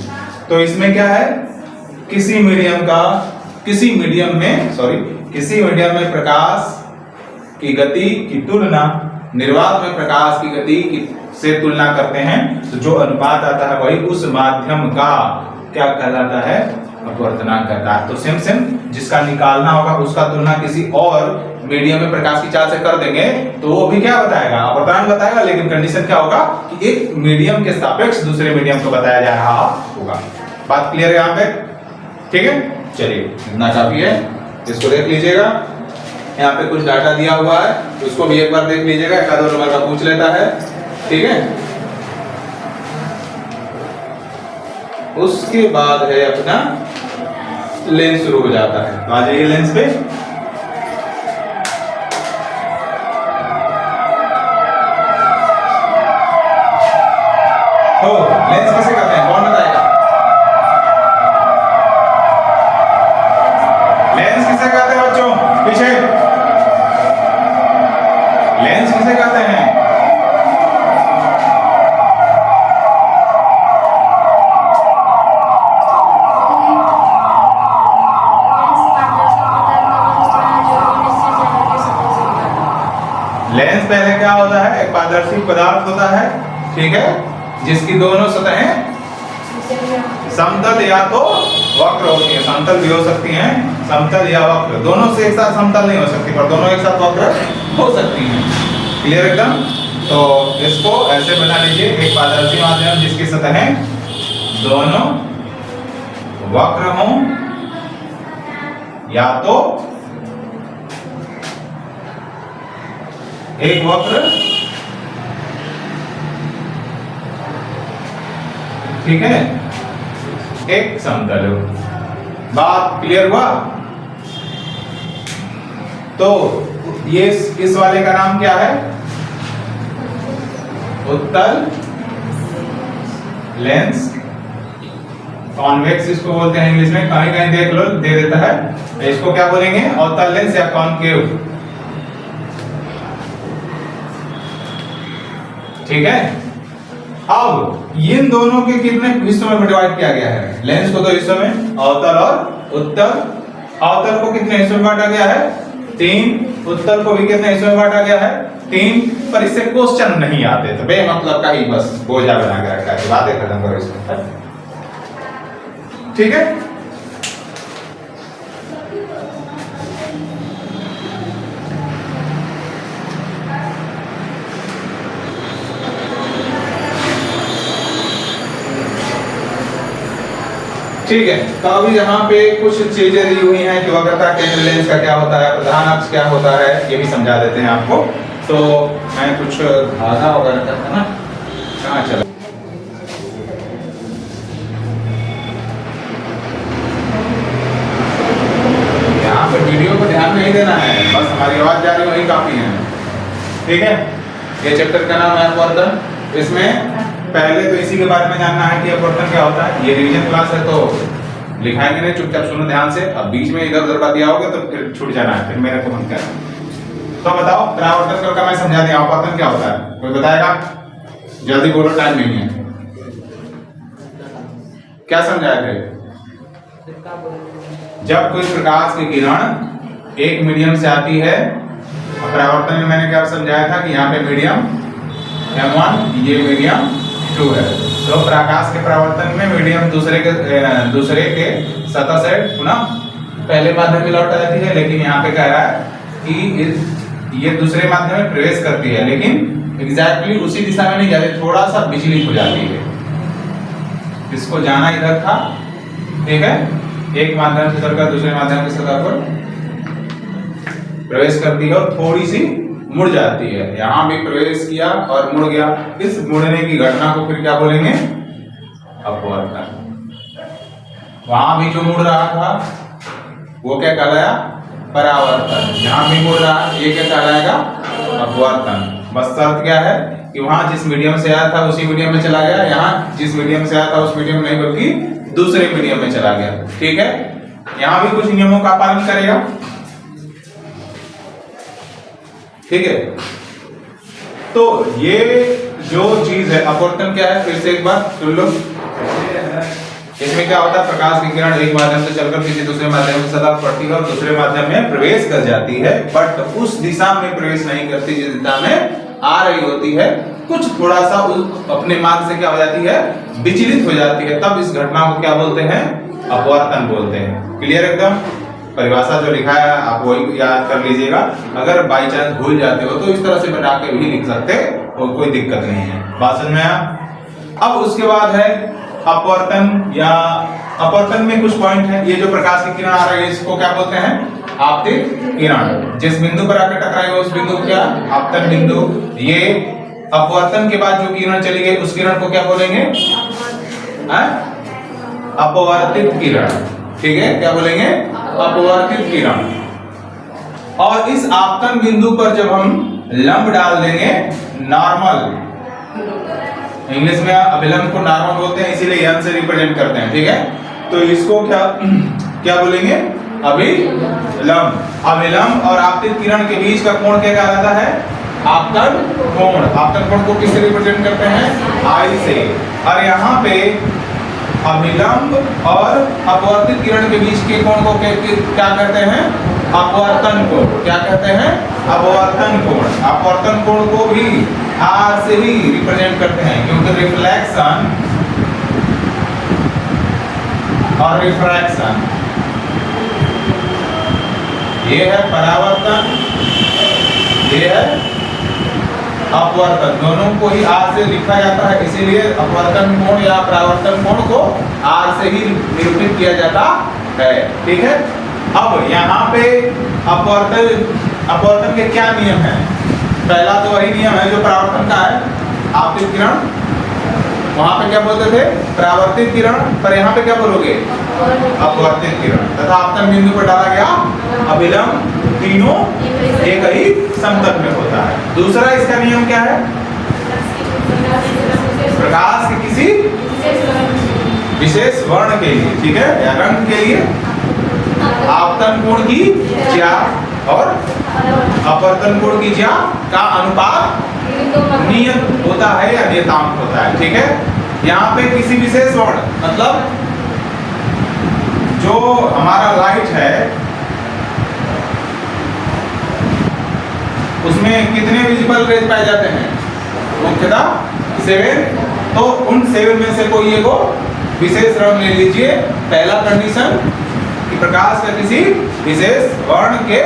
तो इसमें क्या है? किसी मीडियम में प्रकाश की गति की तुलना निर्वात में प्रकाश की गति से तुलना करते हैं, तो जो अनुपात आता है वही उस माध्यम का क्या कहलाता है? अपवर्तनांक कहता है। तो सेम जिसका निकालना होगा उसका तुलना किसी और मीडियम में प्रकाश की चाल से कर देंगे तो वो भी क्या बताएगा? अपवर्तनांक बताएगा, लेकिन कंडीशन क्या होगा कि एक मीडियम के सापेक्ष दूसरे मीडियम को बताया जा रहा होगा। बात क्लियर है यहाँ पे? ठीक है, चलिए इतना काफी है, इसको देख लीजिएगा। यहाँ पे कुछ डाटा दिया हुआ है, उसको भी एक बार देख लीजिएगा, 1-2 नंबर का पूछ लेता है। ठीक है, उसके बाद है अपना लेंस शुरू हो जाता है। तो आ जाइए लेंस पे। तो लेंस किसे कहते हैं? कौन बताएगा? लेंस किसे कहते हैं बच्चों? पीछे लेंस किसे कहते हैं? लेंस पहले क्या होता है? एक पारदर्शी पदार्थ होता है, ठीक है, जिसकी दोनों सतहें समतल या तो वक्र होती है। समतल भी हो सकती हैं, समतल या वक्र, दोनों से एक साथ समतल नहीं हो सकती, पर दोनों एक साथ वक्र हो सकती हैं। क्लियर एकदम? तो इसको ऐसे बना लीजिए, एक पारदर्शी माध्यम जिसकी सतहें दोनों वक्र हों या तो एक वक्र, ठीक है, एक समतल हो। बात क्लियर हुआ? तो ये इस वाले का नाम क्या है? उत्तल लेंस, कॉन्वेक्स इसको बोलते हैं इंग्लिश में, कहीं कहीं देख लो दे देता है। इसको क्या बोलेंगे? अवतल लेंस या कॉनकेव। ठीक है। अब इन दोनों के कितने हिस्सों में डिवाइड किया गया है? लेंस को दो हिस्सों में, अवतल और उत्तल। अवतल को कितने हिस्सों में बांटा गया है? 3। उत्तल को भी कितने हिस्सों में बांटा गया है? 3। पर इससे क्वेश्चन नहीं आते, तो बेमतलब का ही बस बोझा बना के रखा है, बातें खत्म करो इसमें। ठीक है। ठीक है। तो अभी यहाँ पे कुछ चीजें दी हुई हैं कि वक्रता केंद्र लेंस का क्या होता है, प्रधान अक्ष क्या होता है, ये भी समझा देते हैं आपको। तो मैं कुछ धागा वगैरह करता ना, कहाँ चला? यहाँ पे वीडियो को ध्यान नहीं देना है, बस हमारी आवाज जा रही वही काफी है। ठीक है। ये चैप्टर का नाम है अपवर्तन। इसमें पहले तो इसी के बारे में जानना है कि अपवर्तन क्या होता है। ये रिवीजन क्लास है तो लिखाएंगे नहीं, चुपचाप सुनो ध्यान से। अब बीच में इधर उधर बात आओगे तो फिर छूट जाना है, फिर मेरे को मत कहना। तो बताओ परावर्तन करके मैं समझा दिया, अपवर्तन क्या होता है? कोई बताएगा? जल्दी बोलो, टाइम नहीं है। क्या समझाए थे? जब कोई प्रकाश की किरण एक मीडियम से आती है, परावर्तन में मैंने क्या समझाया था कि यहाँ पे मीडियम M1, ये मीडियम 2 है। तो प्रकाश के परावर्तन में मीडियम दूसरे के सतह से पुनः पहले माध्यम में लौट जाती है, लेकिन यहाँ पे कह रहा है कि ये दूसरे माध्यम में प्रवेश करती है, लेकिन एग्जैक्टली उसी दिशा में नहीं जाती, थोड़ा सा विचलित हो जाती है। इसको जाना इधर था, ठीक है, एक माध्यम से चलकर दूसरे माध्यम की सतह पर प्रवेश करती है और थोड़ी सी मुड़ जाती है। यहां भी प्रवेश किया और मुड़ गया। इस मुड़ने की घटना को फिर क्या बोलेंगे? अपवर्तन। वहां भी जो मुड़ रहा था वो क्या कहलाया? परावर्तन। यहां भी मुड़ रहा, ये क्या कहलाएगा? अपवर्तन। बस शर्त क्या है कि वहां जिस मीडियम से आया था उसी मीडियम में चला गया, यहाँ जिस मीडियम से आया था उस मीडियम नहीं बल्कि दूसरे मीडियम में चला गया। ठीक है। यहां भी कुछ नियमों का पालन करेगा। ठीक है। तो ये जो चीज है अपवर्तन क्या है, फिर से एक बार सुन लो। इसमें क्या होता है? प्रकाश की किरण एक माध्यम से चलकर किसी दूसरे माध्यम की सतह पड़ती है और दूसरे माध्यम में प्रवेश कर जाती है, बट उस दिशा में प्रवेश नहीं करती जिस दिशा में आ रही होती है। कुछ थोड़ा सा अपने मार्ग से क्या हो जाती है? विचलित हो जाती है। तब इस घटना को क्या बोलते हैं? अपवर्तन बोलते हैं। क्लियर एकदम? परिभाषा जो लिखा है आप वही याद कर लीजिएगा। अगर बाई चांस भूल जाते हो तो इस तरह से बना के भी लिख सकते हो, कोई दिक्कत नहीं है। बात समझ में आया? अब उसके बाद है अपवर्तन, या अपवर्तन में कुछ पॉइंट है। ये जो प्रकाश की किरण आ रही है इसको क्या बोलते हैं? आपतित किरण। जिस बिंदु पर आकर टकराई उस बिंदु को क्या? आपतन बिंदु। ये अपवर्तन के बाद जो किरण चली गई उस किरण को क्या बोलेंगे? अपवर्तित किरण। ठीक है, क्या बोलेंगे? अपवर्तित किरण। और इस आपतन बिंदु पर जब हम लंब डाल देंगे, नॉर्मल, इंग्लिश में अभिलंब को नॉर्मल बोलते हैं, इसीलिए n से रिप्रेजेंट करते हैं। ठीक है। तो इसको क्या बोलेंगे? अभिलंब। अभिलंब और आपतित किरण के बीच का कोण क्या कहलाता है? आपतन कोण। आपतन कोण को किससे रिप्रेजेंट करते हैं? I से। और यहाँ पे अभिलंब और अपवर्तित किरण के बीच के कोण को क्या कहते हैं? अपवर्तन कोण। क्या कहते हैं? अपवर्तन कोण। अपवर्तन कोण को भी R से ही रिप्रेजेंट करते हैं, क्योंकि रिफ्लेक्शन और रिफ्रैक्शन, ये है परावर्तन, ये है अपवर्तन। दोनों को ही R से लिखा जाता है, इसीलिए अपवर्तन कोण या परावर्तन कोण को R से ही निरूपित किया जाता है। ठीक है। अब यहाँ पे अपवर्तन के क्या नियम हैं? पहला तो वही नियम है जो परावर्तन का है, आपतित किरण वहां पे क्या बोलते थे? परावर्तित किरण। पर यहाँ पे क्या बोलोगे? अपवर्तित किरण। तथा आपतन बिंदु पर डाला गया अभिलंब तीनों एक ही समतल में होता है। दूसरा इसका नियम क्या है? प्रकाश के किसी विशेष वर्ण के लिए, ठीक है, या रंग के लिए आपतन कोण की ज्या और अपवर्तन कोण की ज्या का अनुपात नियत होता है या नियतांक होता है, ठीक है। यहाँ पे किसी विशेष वर्ण मतलब जो हमारा लाइट है उसमें कितने विजिबल रेज पाए जाते हैं? मुख्यतः 7। तो उन 7 में से कोई एक विशेष रंग ले लीजिए। पहला कंडीशन कि प्रकाश का किसी विशेष वर्ण के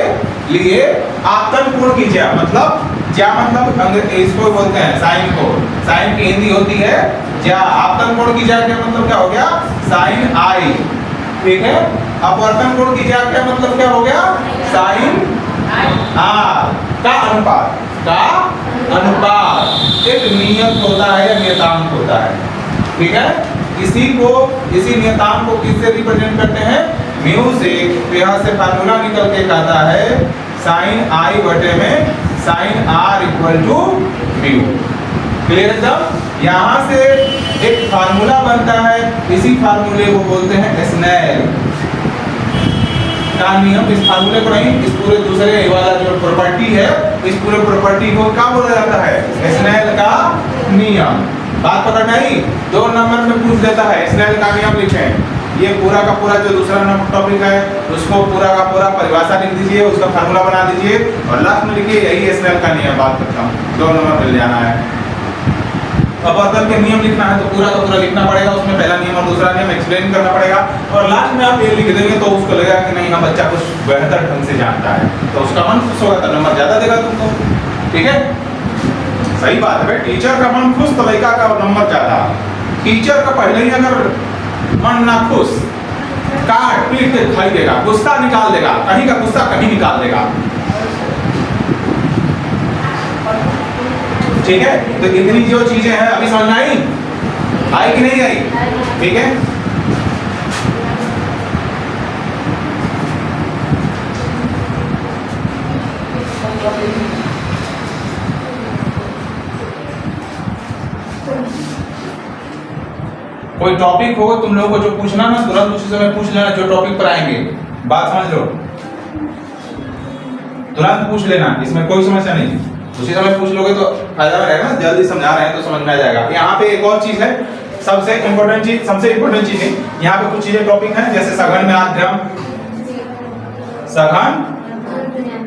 लिए आपतन कोण की ज्या, मतलब ज्या मतलब इसको बोलते हैं साइन को, साइन की हिंदी होती है ज्या। आपतन कोण की ज्या क्या मतलब क्या हो गया? साइन आई, ठीक है। अपवर्तन कोण की ज्या क्या मतलब क्या हो गया? साइन आर का अनुपात, का अनुपात एक नियत होता है या नियतांक होता है, ठीक है। इसी नियतांक को किससे रिप्रेजेंट करते हैं? म्यू से। तो यहाँ से फार्मूला निकल के आता है साइन आई बटे में sine R equal to mu. Clear एकदम? यहाँ से एक फार्मूला बनता है, इसी फार्मूले को बोलते हैं स्नेल का नियम। इस फार्मूले को नहीं, इस पूरे दूसरे वाला जो प्रॉपर्टी है, इस पूरे प्रॉपर्टी को क्या बोला जाता है? स्नेल का नियम। बात पकड़ में आई? 2 नंबर में पूछ देता है स्नेल का नियम लिखें। ये पूरा का पूरा जो दूसरा टॉपिक है उसको पूरा का पूरा परिभाषा लिख दीजिए, उसका फार्मूला बना दीजिए और लास्ट में लिखिए यही स्नेल का नियम। बात करता हूँ 2 नंबर मिल जाना है। अपवर्तन के नियम लिखना है तो पूरा का पूरा लिखना पड़ेगा, उसमें पहला नियम और दूसरा नियम एक्सप्लेन करना पड़ेगा और लास्ट में आप ये लिख देंगे तो उसको लगेगा कि नहीं, हाँ बच्चा कुछ बेहतर ढंग से जानता है, तो उसका मन खुश होगा तो नंबर ज्यादा देगा तुमको, ठीक है। सही बात है भाई, टीचर का मन खुश तो लड़का का नंबर ज्यादा। टीचर का पहले ही अगर मन ना खुश, काट पीट के खाई देगा, गुस्सा निकाल देगा, कहीं का गुस्सा कहीं निकाल देगा, ठीक है। तो इतनी जो चीजें हैं अभी समझ में आई कि नहीं आई? ठीक है। कोई टॉपिक हो तुम लोगों को जो पूछना ना तुरंत उसी समय पूछ लेना, जो टॉपिक पर आएंगे। बात समझ लो, तुरंत पूछ लेना, इसमें कोई समस्या नहीं। उसी समय पूछ लोगे तो फायदा रहेगा ना, जल्दी समझा रहे हैं तो समझ में आ जाएगा। यहाँ पे एक और चीज है, सबसे इम्पोर्टेंट चीज है, यहाँ पे कुछ चीजें टॉपिक हैं जैसे सघन माध्यम, सघन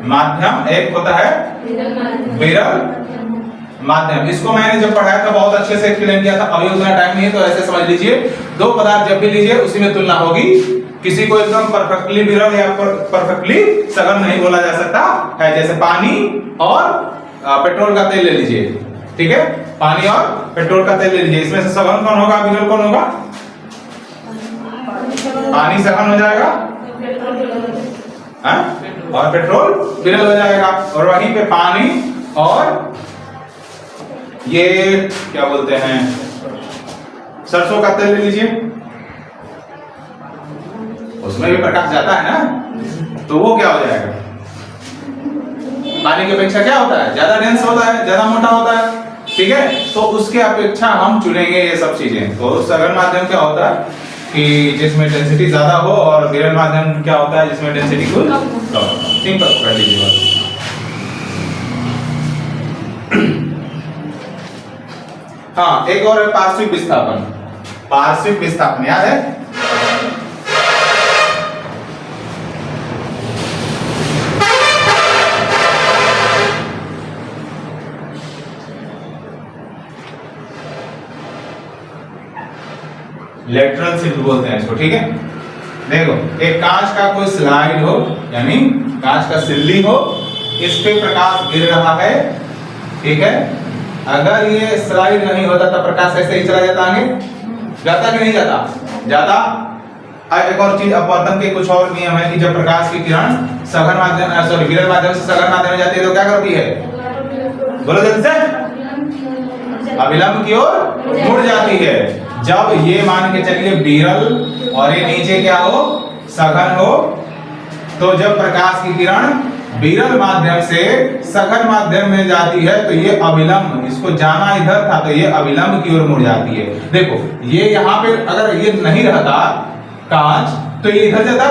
माध्यम, एक होता है विरल माध्यम। इसको मैंने जब पढ़ाया था बहुत अच्छे से एक्सप्लेन किया था, अभी उतना टाइम नहीं है तो ऐसे समझ लीजिए, 2 पदार्थ जब भी लीजिए उसी में तुलना होगी, किसी को एकदम परफेक्टली विरल या परफेक्टली सघन नहीं बोला जा सकता है। जैसे पानी और पेट्रोल का तेल ले लीजिए, ठीक है, पानी और पेट्रोल का तेल ले लीजिए, इसमें से सघन कौन होगा, विरल कौन होगा? पानी सघन हो जाएगा और पेट्रोल विरल हो जाएगा। और वहीं पे पानी और ये क्या बोलते हैं सरसों का तेल ले लीजिए, उसमें भी प्रकाश जाता है ना, तो वो क्या हो जाएगा? पानी की अपेक्षा क्या होता है? ज्यादा डेंस होता है, ज्यादा मोटा होता है, ठीक है। तो उसके अपेक्षा हम चुनेंगे ये सब चीजें। तो सघन माध्यम क्या होता है कि जिसमें डेंसिटी ज्यादा हो, और विरल माध्यम क्या होता है जिसमें डेंसिटी कम हो। सिंपल पकड़ लीजिए बस। हाँ, एक और है पार्श्विक विस्थापन। पार्श्विक विस्थापन याद है? लेटरल शिफ्ट बोलते हैं इसको, ठीक है। देखो, एक कांच का कोई स्लाइड हो, यानी कांच का सिल्ली हो, इस पे प्रकाश गिर रहा है, ठीक है। अगर ये स्लाइड नहीं होता तो प्रकाश ऐसे ही चला जाता, आगे जाता कि नहीं जाता? जाता। एक और चीज, अपवर्तन के कुछ और नियम है कि जब प्रकाश की किरण सघन माध्यम विरल माध्यम से सघन माध्यम में जाती है तो क्या करती है? बोलो जल्दी से। अविलंब की ओर मुड़ जाती है। जब ये मान के चलिए विरल और ये नीचे क्या हो, सघन हो, तो जब प्रकाश की किरण विरल माध्यम से सघन माध्यम में जाती है तो ये अविलंब, इसको जाना इधर था तो ये अविलंब की ओर मुड़ जाती है। देखो ये यहाँ पे अगर ये नहीं रहता कांच तो ये इधर जाता,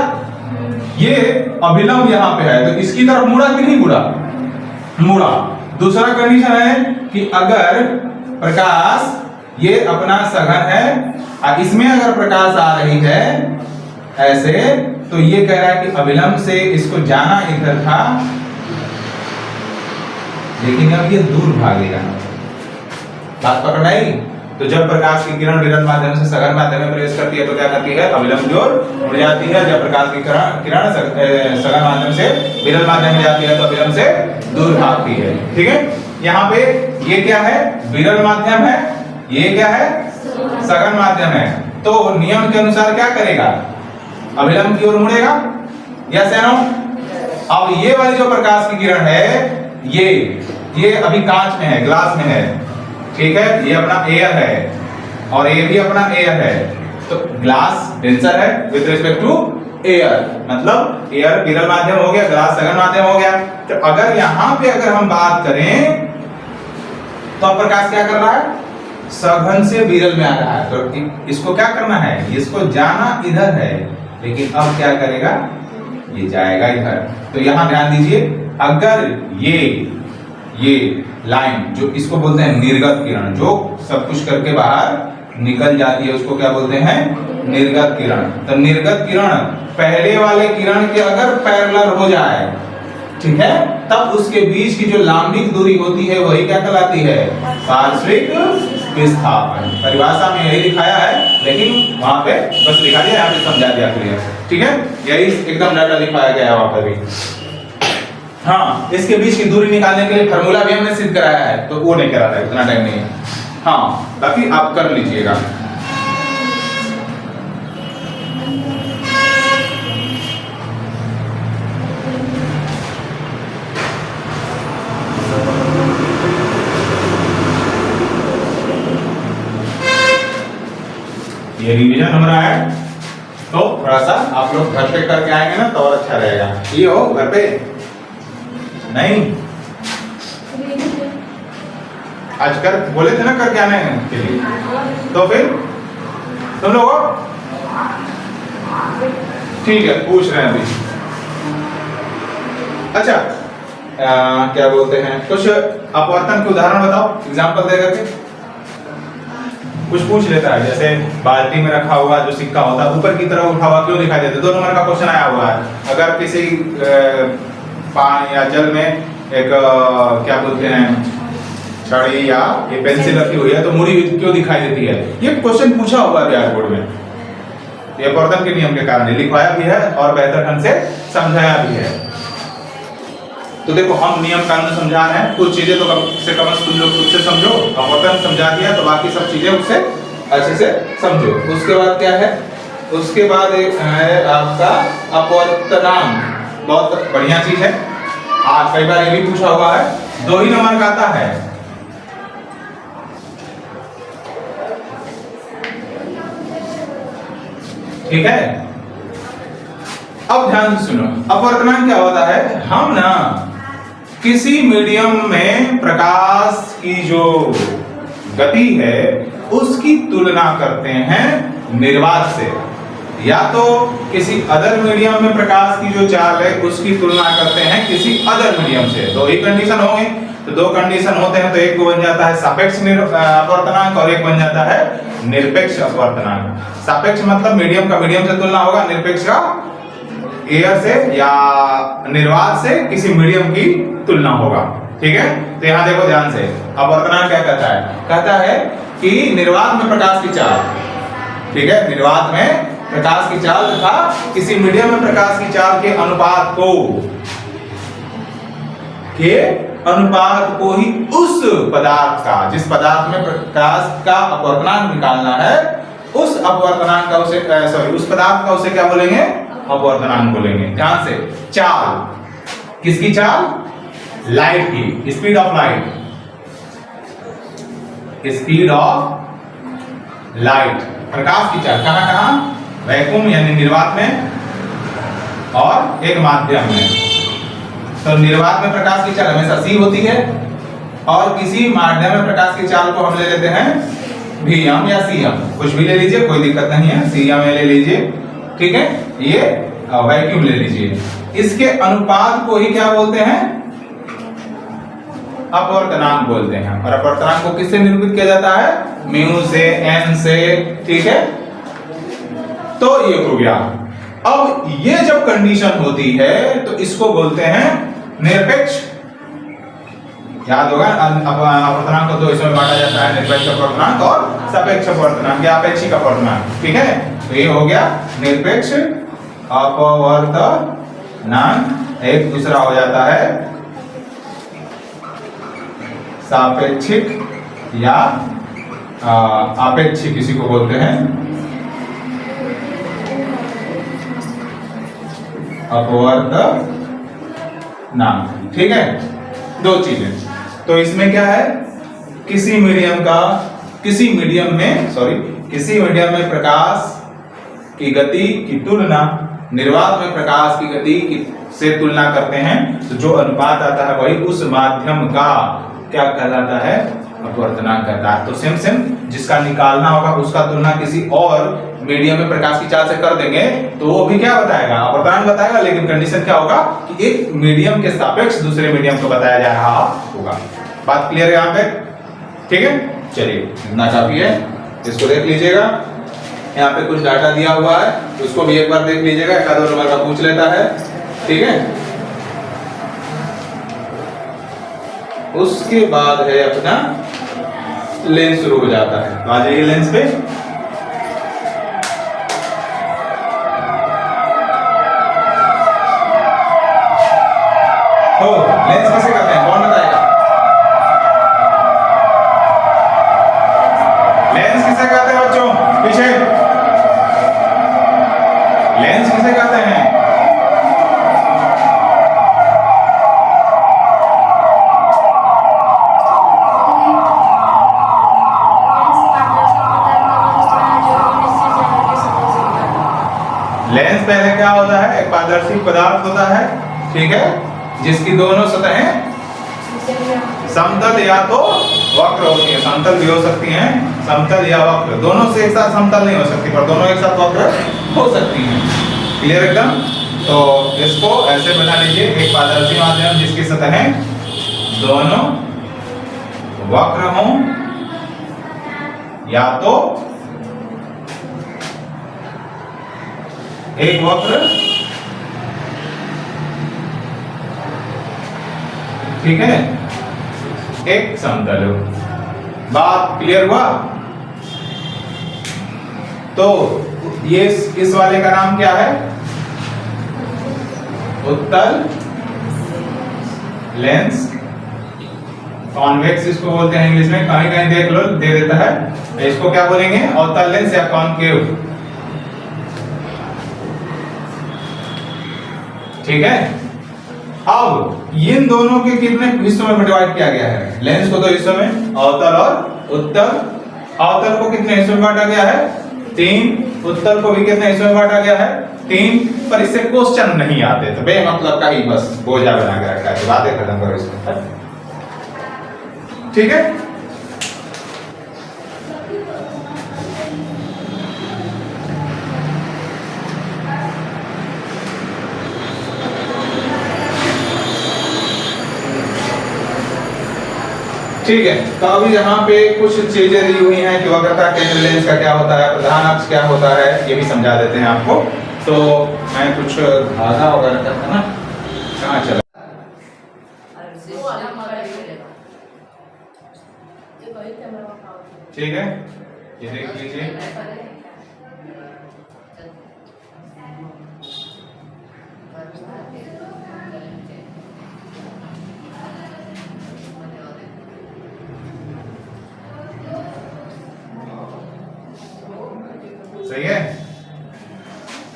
ये अविलंब यहाँ पे है तो इसकी तरफ मुड़ा कि नहीं मुड़ा, मुड़ा। दूसरा कंडीशन है कि अगर प्रकाश ये अपना सघन है और इसमें अगर प्रकाश आ रही है ऐसे, तो ये कह रहा है कि अविलंब से इसको जाना इधर था लेकिन अब ये दूर भागेगा। बात पकड़ आई? तो जब प्रकाश की किरण विरल माध्यम से सघन माध्यम में प्रवेश करती है तो क्या करती है, अविलंब की ओर मुड़ जाती है। जब प्रकाश की किरण सघन माध्यम से विरल माध्यम में जाती है तो अविलंब से दूर भागती है। ठीक है, यहाँ पे ये क्या है, विरल माध्यम है, ये क्या है, सघन माध्यम है। तो नियम के अनुसार क्या करेगा, अविलंब की ओर मुड़ेगा। यस या नो? अब ये वाली जो प्रकाश की किरण है ये अभी कांच में है, ग्लास में है, ठीक है, ये अपना एयर है और ये भी अपना एयर है। तो ग्लास डेंसर है विद रिस्पेक्ट टू एयर, मतलब एयर विरल माध्यम हो गया, ग्लास सघन माध्यम हो गया। तो अगर यहां पे अगर हम बात करें तो अब प्रकाश क्या कर रहा है, सघन से विरल में आ रहा है। तो इसको क्या करना है, इसको जाना इधर है लेकिन अब क्या करेगा, ये जाएगा इधर। तो यहां ध्यान दीजिए, अगर ये लाइन जो इसको बोलते हैं निर्गत किरण, जो सब कुछ करके बाहर निकल जाती है उसको क्या बोलते हैं, निर्गत किरण। तो निर्गत किरण पहले वाले किरण के अगर पैरेलल हो जाए, ठीक है, तब उसके बीच की जो लांबिक दूरी होती है वही क्या कहलाती है, पार्श्विक विस्थापन। परिभाषा में यही दिखाया है लेकिन वहां पे बस लिखा दिया, यहाँ पे समझा दिया क्लियर। ठीक है, यही एकदम डाटा लिखाया गया है वहां पर भी। हाँ, इसके बीच की दूरी निकालने के लिए फार्मूला भी हमने सिद्ध कराया है, तो वो नहीं करा था, इतना टाइम नहीं है। हाँ, बाकी आप कर लीजिएगा। ये रिवीजन हो रहा है तो थोड़ा सा आप लोग घर पे करके आएंगे ना तो और अच्छा रहेगा। ये हो घर पे नहीं, आज कर बोले थे ना करके आने के लिए, तो फिर तुम लोग ठीक है पूछ रहे हैं अभी। अच्छा क्या बोलते हैं, कुछ अपवर्तन के उदाहरण बताओ, एग्जाम्पल दे करके। कुछ पूछ लेता है, जैसे बाल्टी में रखा हुआ जो सिक्का होता है ऊपर की तरफ उठा हुआ क्यों दिखाई देता है, 2 नंबर का क्वेश्चन आया हुआ है। अगर किसी पानी या जल में एक क्या बोलते हैं छड़ी या ये पेंसिल रखी हुई है तो मुड़ी क्यों दिखाई देती है, ये क्वेश्चन पूछा हुआ है बिहार बोर्ड में। ये अपवर्तन के नियम के कारण लिखवाया भी है और बेहतर ढंग से समझाया भी है। तो देखो हम नियम कानून समझा रहे हैं, कुछ चीजें तो कम से कम तुम लोग खुद से समझो, अपवर्तन समझा दिया तो बाकी सब चीजें उससे अच्छे से समझो। उसके बाद क्या है, उसके बाद एक है आपका अपवर्तनांक, बहुत बढ़िया चीज है। कई बार ये भी पूछा हुआ है, 2 ही नंबर का आता है। ठीक है, अब ध्यान से सुनो, अपवर्तनांक क्या होता है, हम ना किसी मीडियम में प्रकाश की जो गति है उसकी तुलना करते हैं निर्वात से, या तो किसी अदर मीडियम में प्रकाश की जो चाल है उसकी तुलना करते हैं किसी अदर मीडियम से। 2 ही कंडीशन होंगे, तो 2 कंडीशन होते हैं तो एक को बन जाता है सापेक्ष अपवर्तनांक और एक बन जाता है निरपेक्ष अपवर्तनांक। सापेक्ष मतलब मीडियम का मीडियम से तुलना होगा, निरपेक्ष का एयर से या निर्वात से किसी मीडियम की तुलना होगा। ठीक है, तो यहाँ देखो ध्यान से, अपवर्तनांक क्या कहता है, कहता है कि निर्वात में प्रकाश की चाल, ठीक है, निर्वात में प्रकाश की चाल तथा किसी मीडियम में प्रकाश की चाल के अनुपात को ही उस पदार्थ का, जिस पदार्थ में प्रकाश का अपवर्तनांक निकालना है उस अपवर्तनांक का उसे उस पदार्थ का उसे क्या बोलेंगे, अपवर्तनांक बोलेंगे। ध्यान से, चाल किसकी चाल, लाइट की, speed of light. Speed of light, प्रकाश की चाल कहां कहां, वैक्यूम यानी निर्वात में और एक माध्यम में। तो निर्वात में प्रकाश की चाल हमेशा c होती है और किसी माध्यम में प्रकाश की चाल को हम ले लेते हैं Vm या Cm, कुछ भी ले लीजिए कोई दिक्कत नहीं है, Cm ले लीजिए, ठीक है। ये वैक्यूम ले लीजिए। इसके अनुपात को ही क्या बोलते हैं, अपवर्तनांक बोलते हैं। और अपवर्तनांक को किससे निरूपित किया जाता है, म्यू से, n से, ठीक है। तो ये हो गया। अब ये जब कंडीशन होती है तो इसको बोलते हैं निरपेक्ष, याद होगा अपवर्तनांक को दो इसमें बांटा जाता है, निरपेक्ष अपवर्तनांक और सापेक्ष अपवर्तनांक या अपेक्षिक अपवर्तनांक, ठीक है। तो ये हो गया निरपेक्ष अपवर्तनांक। एक दूसरा हो जाता है सापेक्षिक या आपेक्षिक, इसी को बोलते हैं अपवर्तनांक, ठीक है। दो चीजें, तो इसमें क्या है, किसी मीडियम में प्रकाश की गति की तुलना निर्वात में प्रकाश की गति से तुलना करते हैं, तो जो अनुपात आता है वही उस माध्यम का क्या कहलाता है, अपवर्तनांक कहता है। तो सेम जिसका निकालना होगा उसका तुलना किसी और मीडियम में प्रकाश की चाल से कर देंगे तो वो भी क्या बताएगा, अपवर्तनांक बताएगा, लेकिन कंडीशन क्या होगा कि एक मीडियम के सापेक्ष दूसरे मीडियम को बताया जा रहा होगा। बात क्लियर है यहाँ पे, ठीक है। चलिए इतना काफी है, इसको देख लीजिएगा। यहाँ पे कुछ डाटा दिया हुआ है, उसको भी एक बार देख लीजिएगा, एक आध नंबर का पूछ लेता है, ठीक है। उसके बाद है अपना लेंस शुरू हो जाता है। तो आ जाइए लेंस पे। तो लेंस कैसे करते हैं, कौन बताएगा? लेंस किसे कहते हैं बच्चों, पीछे लेंस किसे कहते हैं? लेंस पहले क्या होता है, एक पारदर्शी पदार्थ होता है, ठीक है, जिसकी दोनों सतहें समतल या तो वक्र होती है। समतल भी हो सकती हैं, समतल या वक्र, दोनों से एक साथ समतल नहीं हो सकती, पर दोनों एक साथ वक्र हो सकती हैं। क्लियर एकदम। तो इसको ऐसे बना लीजिए, एक पारदर्शी माध्यम जिसकी सतहें दोनों वक्र हों या तो एक वक्र, ठीक है, एक समतल हो। बात क्लियर हुआ? तो ये इस वाले का नाम क्या है, उत्तल लेंस, कॉन्वेक्स इसको बोलते हैं इंग्लिश में, कहीं कहीं देख लो दे देता है। इसको क्या बोलेंगे, अवतल लेंस या कॉनकेव, ठीक है। अब इन दोनों के कितने हिस्सों में डिवाइड किया गया है, लेंस को दो हिस्सों में, अवतल और उत्तल। अवतल को कितने हिस्सों में बांटा गया है, 3। उत्तल को भी कितने हिस्सों में बांटा गया है, 3। पर इससे क्वेश्चन नहीं आते, तो बेमतलब का ही बस बोझा बना के रखा है, बातें खत्म करो इसमें, ठीक है। ठीक है, तो अभी यहाँ पे कुछ चीजें दी हुई हैं कि वक्रता केंद्र लेंस का क्या होता है, प्रधान अक्ष क्या होता है, ये भी समझा देते हैं आपको। तो मैं कुछ धागा वगैरह करता ना, कहाँ चला, ठीक है, ये देख लीजिए। सही है,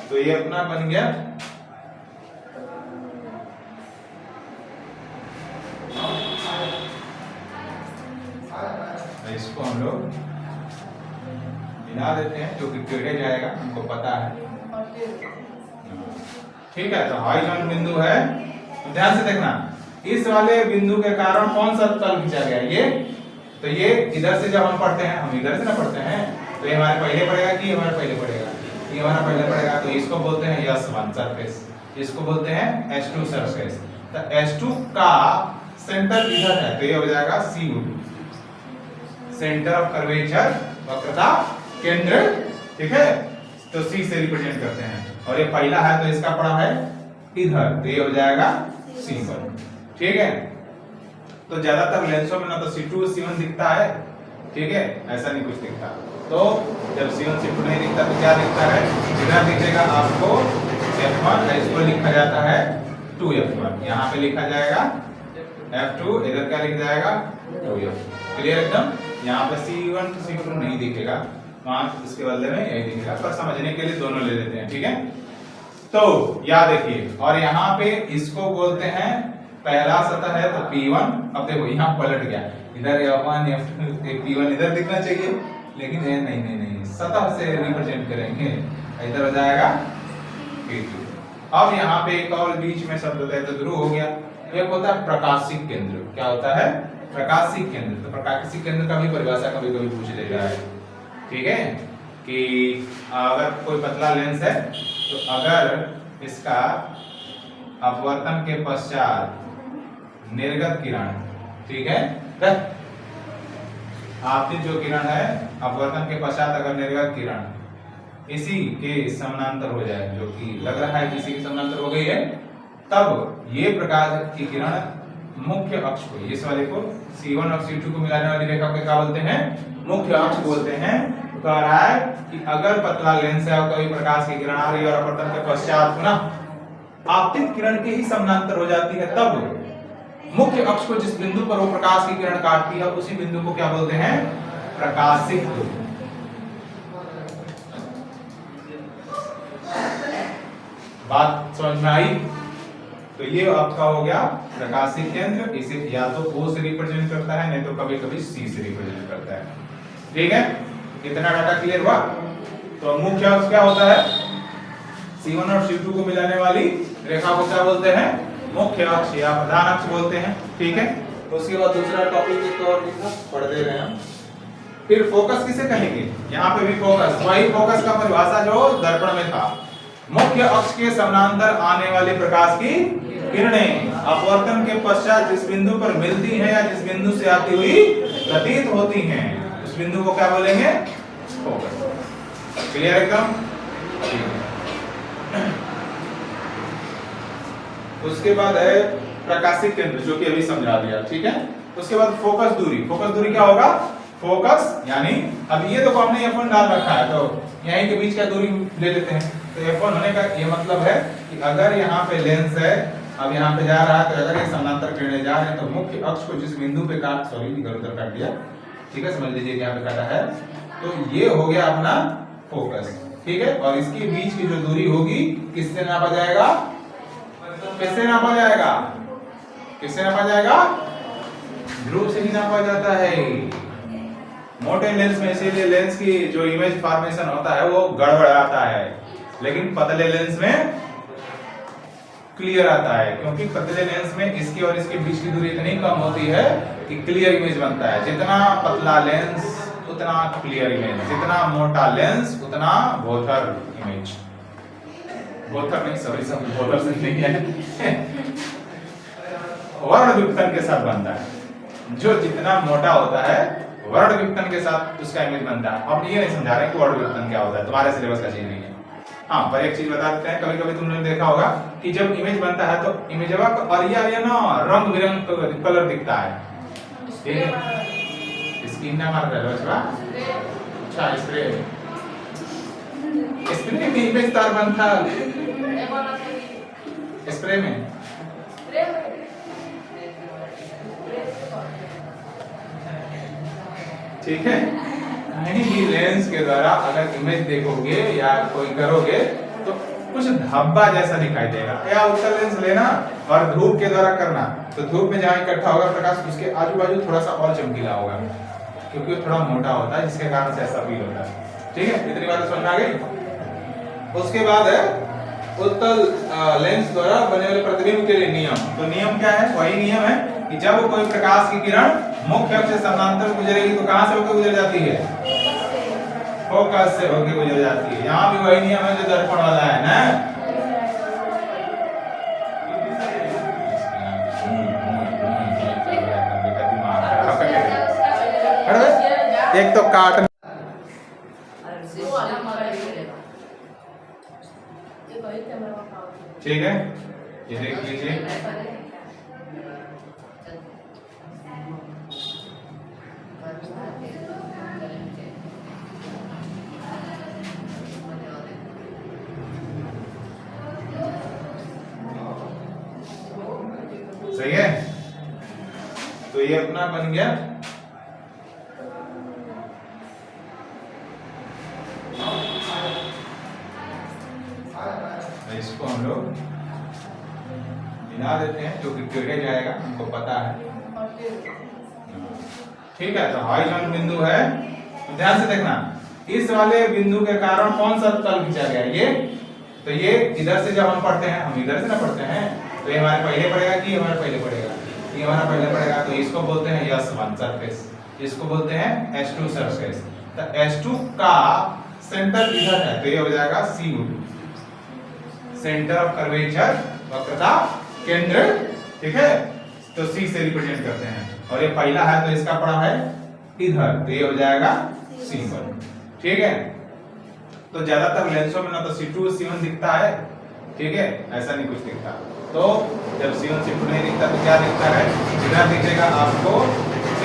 तो ये अपना बन गया इसको हम हैं जो कि टेढ़े जाएगा, हमको पता है। ठीक है, तो हॉरिजॉन्टल बिंदु है, तो ध्यान से देखना इस वाले बिंदु के कारण कौन सा तल खींचा गया, ये तो ये इधर से जब हम पढ़ते हैं, हम इधर से ना पढ़ते हैं, तो ये हमारे पहले पड़ेगा कि हमारे पहले पड़ेगा, ये हमारा पहले पड़ेगा, तो इसको बोलते हैं S1 सरफेस, इसको बोलते हैं S2 सरफेस। तो S2 का सेंटर इधर है, तो ये हो जाएगा C2, सेंटर ऑफ कर्वेचर, वक्रता केंद्र। ठीक है, तो C से रिप्रेजेंट करते हैं, और ये पहला है तो इसका पड़ा है इधर, तो ये हो जाएगा C1। ठीक है, तो ज्यादातर लेंसों में ना तो C2 C1 दिखता है, ठीक है, ऐसा नहीं कुछ दिखता। तो जब C1 C2 नहीं दिखता तो क्या दिखता है, इधर दिखेगा आपको F1, इसको लिखा जाता है 2F1, यहाँ पे लिखा जाएगा F2, इधर क्या लिखा जाएगा 2F। क्लियर एकदम, यहाँ पे C1 C2 नहीं दिखेगा, वहां इसके बदले में यही दिखेगा, पर समझने के लिए दोनों ले लेते हैं। ठीक है, तो याद रखिए, और यहाँ पे इसको बोलते हैं पहला सतह है तो P1। अब देखो यहाँ पलट गया, इधर F1 F2 P1 इधर दिखना चाहिए, लेकिन ये नहीं, सतह से रिप्रेजेंट करेंगे, इधर हो जाएगा P2। अब यहाँ पे एक और बीच में शब्द होता है तो ध्रुव हो गया। एक होता है प्रकाशिक केंद्र, क्या होता है प्रकाशिक केंद्र, तो प्रकाशिक केंद्र का भी परिभाषा कभी कभी पूछ लेता है। ठीक है, कि अगर कोई पतला लेंस है तो अगर इसका अपवर्तन के पश्चात निर्गत किरण, ठीक है, आपतित जो किरण है अपवर्तन के पश्चात अगर निर्गत किरण इसी के समानांतर हो जाए, जो कि लग रहा है किसी के समानांतर हो गई है, तब ये प्रकाश की किरण मुख्य अक्ष को, इस वाले को C1 और C2 को मिलाने वाली रेखा को क्या बोलते हैं, मुख्य अक्ष बोलते हैं। कह रहा है कि अगर पतला लेंस है और कोई प्रकाश की किरण आ रही है और अपवर्तन के पश्चात पुनः आपतित किरण के ही समानांतर हो जाती है, तब मुख्य अक्ष को जिस बिंदु पर वो प्रकाश की किरण काटती है उसी बिंदु को क्या बोलते हैं, प्रकाशिक। बात समझ में आई? तो ये आपका हो गया प्रकाशिक केंद्र, इसे या तो O से रिप्रेजेंट करता है, नहीं तो कभी कभी C से रिप्रेजेंट करता है। ठीक है, इतना डाटा क्लियर हुआ? तो मुख्य अक्ष क्या होता है, C1 और C2 को मिलाने वाली रेखा को क्या बोलते हैं, मुख्य अक्ष या प्रधान अक्ष बोलते हैं। ठीक है, तो उसके बाद दूसरा टॉपिक एक और पढ़ दे रहे हैं हम। फिर फोकस किसे कहेंगे, यहाँ पे भी फोकस, वही फोकस का परिभाषा जो दर्पण में था, मुख्य अक्ष के समानांतर आने वाले प्रकाश की किरणें अपवर्तन के पश्चात जिस बिंदु पर मिलती हैं या जिस बिंदु से आती हुई प्रतीत होती हैं, उस बिंदु को क्या बोलेंगे, फोकस। क्लियर एकदम? उसके बाद है प्रकाशिक केंद्र, जो कि अभी समझा दिया। ठीक है, उसके बाद फोकस दूरी। फोकस दूरी क्या होगा, फोकस यानी अब ये देखो हमने F1 डाल रखा है, तो यहीं के बीच का दूरी ले लेते हैं। तो F1 होने का ये मतलब है कि अगर यहाँ पे लेंस है, अब यहाँ पे जा रहा है, तो अगर ये समानांतर किरणें जा रहे हैं तो मुख्य अक्ष को जिस बिंदु पे इधर उधर काट दिया, ठीक है, समझ लीजिए यहाँ पे काटा है, तो ये हो गया अपना फोकस। ठीक है, और इसके बीच की जो दूरी होगी किससे नापा जाएगा, किससे नापा जाएगा, किससे नापा जाएगा, ध्रुव से ही नापा जाता है। मोटे लेंस में इसीलिए लेंस की जो इमेज फॉर्मेशन होता है वो गड़बड़ आता है, लेकिन पतले लेंस में क्लियर आता है, क्योंकि पतले लेंस में इसके और इसके बीच की दूरी इतनी कम होती है कि क्लियर इमेज बनता है। जितना पतला लेंस उतना क्लियर इमेज, जितना मोटा लेंस उतना बोथर इमेज, बोथर नहीं, सॉरी सब बोथर से नहीं है वर्ण विपथन के साथ बनता है। जो जितना मोटा होता है वर्ण विपथन के साथ उसका इमेज बनता है। अब ये नहीं समझा रहे कि वर्ण विपथन क्या होता है, तुम्हारे सिलेबस का चीज नहीं है। हाँ, पर एक चीज बता देते हैं, कभी कभी तुमने देखा होगा कि जब इमेज बनता है तो इमेजवा का अरिया ना रंग बिरंग कलर दिखता है। ठीक है, स्किन ना मार रहा है, अच्छा स्प्रे स्प्रे में इमेज तार बनता स्प्रे में। ठीक है, कहीं भी लेंस के द्वारा अगर इमेज देखोगे या कोई करोगे तो कुछ धब्बा जैसा दिखाई देगा। या उत्तल लेंस लेना और धूप के द्वारा करना, तो धूप में जहां इकट्ठा होगा प्रकाश उसके आजू बाजू थोड़ा सा और चमकीला होगा, क्योंकि वो थोड़ा मोटा होता है, जिसके कारण से ऐसा फील होता है। ठीक है, इतनी बातें समझ में आ गई। उसके बाद है उत्तल लेंस द्वारा बने वाले प्रतिबिंब के लिए नियम। तो नियम क्या है? वही नियम है कि जब कोई प्रकाश की किरण मुख्य अक्ष से समानांतर गुजरेगी तो कहां से होकर गुजर जाती है? फोकस से होकर गुजर जाती है। यहाँ भी वही नियम है जो दर्पण वाला है ना। एक तो काट ठीक है, ये देख लीजिए। सही है, तो ये अपना बन गया इसको हम लोग मिला देते हैं, जो कि गिर जाएगा, हमको पता है। ठीक है, तो हॉरिजॉन्टल बिंदु है, तो ध्यान से देखना, इस वाले बिंदु के कारण कौन सा तल खींचा गया? ये। तो ये इधर से जब हम पढ़ते हैं, हम इधर से ना पढ़ते हैं, तो ये हमारे पहले पड़ेगा कि हमारे पहले पड़ेगा? ये हमारा पहले पड़ेगा। तो इसको बोलते हैं S1 सरफेस, इसको बोलते हैं S2 सरफेस। तो S2 का सेंटर इधर है, तो ये हो जाएगा C2, सेंटर ऑफ कर्वेचर, वक्रता केंद्र। ठीक है, तो C से रिप्रेजेंट करते हैं, और ये पहला है तो इसका पड़ा है इधर, तो ये हो जाएगा C1। ठीक है, तो ज्यादातर लेंसों में ना तो C2 C1 दिखता है, ठीक है, ऐसा नहीं कुछ दिखता। तो जब C1 C2 नहीं दिखता तो क्या दिखता है? इधर दिखेगा आपको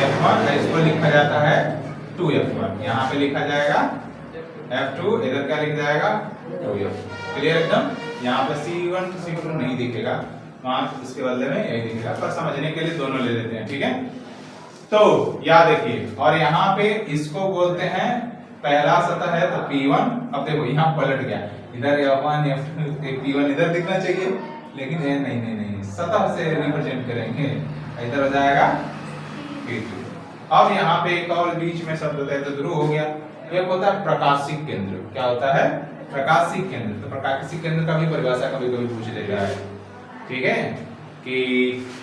F1, इसको लिखा जाता है 2F1, यहाँ पे लिखा जाएगा F2, इधर क्या लिख जाएगा 2F। क्लियर एकदम? यहाँ पे C1 C2 नहीं दिखेगा, वहां इसके बदले में यही दिखेगा, पर समझने के लिए दोनों ले लेते हैं। ठीक है, तो याद रखिए, और यहाँ पे इसको बोलते हैं पहला सतह है तो P1। अब देखो यहाँ पलट गया, इधर F1 F2 P1 इधर दिखना चाहिए, लेकिन ये नहीं नहीं नहीं, सतह से रिप्रेजेंट करेंगे, इधर हो जाएगा P2। अब यहाँ पे एक और बीच में शब्द होता है तो ध्रुव हो गया। एक होता है प्रकाशिक केंद्र। क्या होता है? प्रकाशिक केंद्र। तो प्रकाशिक केंद्र का भी परिभाषा कभी कभी पूछ लेता है, ठीक है, कि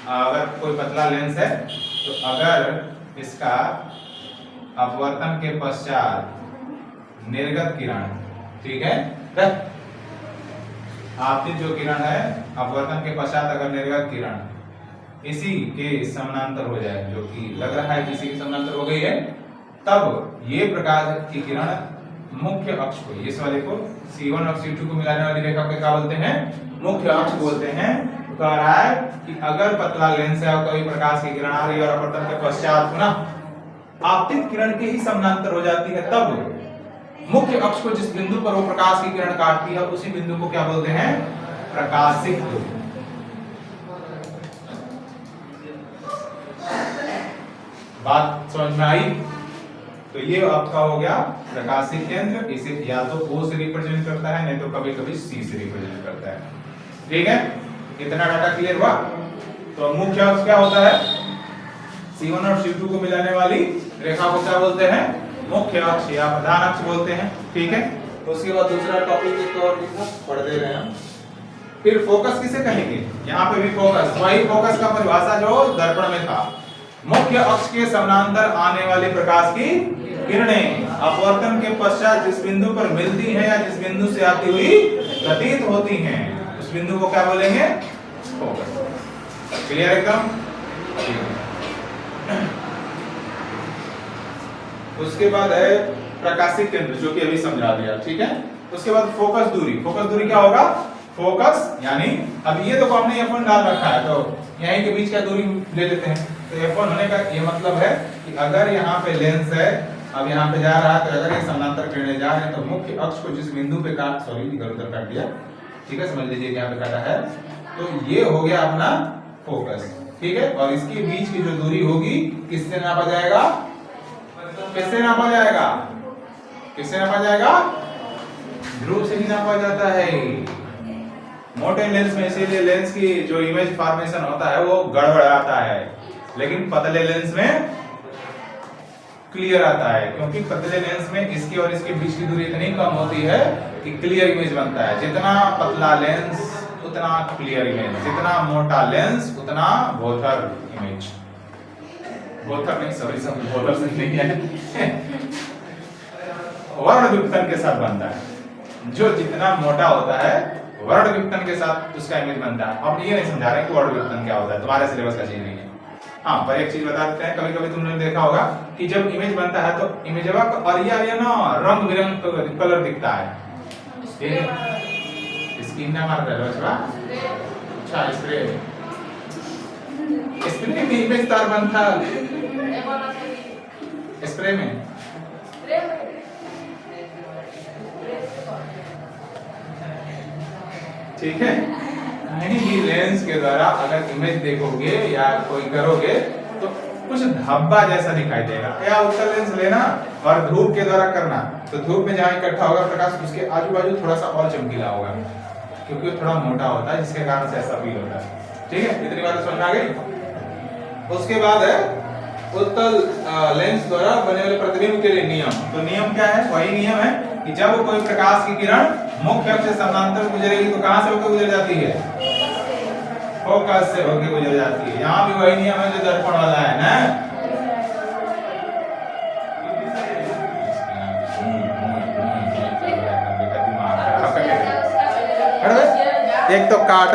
अगर कोई पतला लेंस है तो अगर इसका अपवर्तन के पश्चात निर्गत किरण, ठीक है, आपतित जो किरण है, अपवर्तन के पश्चात अगर निर्गत किरण इसी के समानांतर हो जाए, जो कि लग रहा है किसी के समानांतर हो गई है, तब ये प्रकाश की किरण मुख्य अक्ष को, इस वाले को C1 और C2 को मिलाने वाली रेखा को क्या बोलते हैं? मुख्य अक्ष बोलते हैं। तो कह रहा है कि अगर पतला लेंस है और कोई प्रकाश की किरण आ रही है और अपवर्तन के पश्चात पुनः आपतित किरण के ही समानांतर हो जाती है, तब मुख्य अक्ष को जिस बिंदु पर वो प्रकाश की किरण काटती है उसी बिंदु को क्या बोलते हैं? प्रकाशिक। बात समझ में आई? तो ये आपका हो गया प्रकाशिक केंद्र। इसे या तो O से रिप्रेजेंट करता है, नहीं तो कभी कभी C से रिप्रेजेंट करता है। ठीक है, इतना डाटा क्लियर हुआ? तो मुख्य अक्ष क्या होता है? C1 और C2 को मिलाने वाली रेखा को क्या बोलते हैं? मुख्य अक्ष या प्रधान अक्ष बोलते हैं। ठीक है, तो उसके बाद दूसरा टॉपिक एक और पढ़ दे रहे हैं। फिर फोकस किसे कहेंगे? यहाँ पे भी फोकस, वही फोकस का परिभाषा जो दर्पण में था। मुख्य अक्ष के समानांतर आने वाले प्रकाश की किरणें अपवर्तन के पश्चात जिस बिंदु पर मिलती हैं या जिस बिंदु से आती हुई प्रतीत होती हैं, उस बिंदु को क्या बोलेंगे? फोकस। क्लियर एकदम? उसके बाद है प्रकाशिक केंद्र, जो कि अभी समझा दिया। ठीक है, उसके बाद फोकस दूरी। फोकस दूरी क्या होगा? फोकस यानी अब ये तो हमने F1 डाल रखा है, तो यहीं के बीच क्या दूरी ले लेते हैं। तो F1 होने का ये मतलब है कि अगर यहाँ पे लेंस है, अब यहाँ पे जा रहा है, तो अगर ये समानांतर किरणें जा रहे हैं तो मुख्य अक्ष को जिस बिंदु पे इधर उधर काट दिया, ठीक है, समझ लीजिए यहाँ पे काटा है, तो ये हो गया अपना फोकस। ठीक है, और इसके बीच की जो दूरी होगी किससे नापा जाएगा? किससे नापा जाएगा? किससे नापा जाएगा? ध्रुव से ही नापा जाता है। मोटे लेंस में इसीलिए लेंस की जो इमेज फॉर्मेशन होता है वो गड़बड़ाता है, लेकिन पतले लेंस में क्लियर आता है, क्योंकि पतले लेंस में इसकी और इसके बीच की दूरी इतनी कम होती है कि क्लियर इमेज बनता है। जितना पतला लेंस उतना क्लियर इमेज, जितना मोटा लेंस उतना बोथर इमेज। बोथर नहीं, सॉरी सब बोथर से नहीं है वर्ण विपतन के साथ बनता है। जो जितना मोटा होता है वर्ण विपतन के साथ उसका इमेज बनता है। अब ये नहीं समझा रहे कि वर्ण विपतन क्या होता है, तुम्हारे सिलेबस का चीज नहीं है। हाँ, पर एक चीज बता देते हैं, कभी कभी तुमने देखा होगा कि जब इमेज बनता है तो इमेजवा का अरिया ना रंग बिरंग कलर दिखता है। स्किन ना मार रहे हो अच्छा, स्प्रे में इमेज तार बनता स्प्रे में। ठीक है, कहीं भी लेंस के द्वारा अगर इमेज देखोगे या कोई करोगे तो कुछ धब्बा जैसा दिखाई देगा। या उत्तल लेंस लेना और धूप के द्वारा करना, तो धूप में जहाँ इकट्ठा होगा प्रकाश उसके आजू बाजू थोड़ा सा और चमकीला होगा, क्योंकि वो थोड़ा मोटा होता है, जिसके कारण से ऐसा फील होता है। ठीक है, इतनी बात समझ में आ गई। उसके बाद है उत्तल लेंस द्वारा बने वाले प्रतिबिंब के लिए नियम। तो नियम क्या है? वही नियम है कि जब कोई प्रकाश की किरण मुख्य अक्ष से समानांतर गुजरेगी तो कहां से होकर गुजर जाती है? फोकस से होकर गुजर जाती है। यहाँ भी वही नियम है जो दर्पण वाला है ना। एक तो काट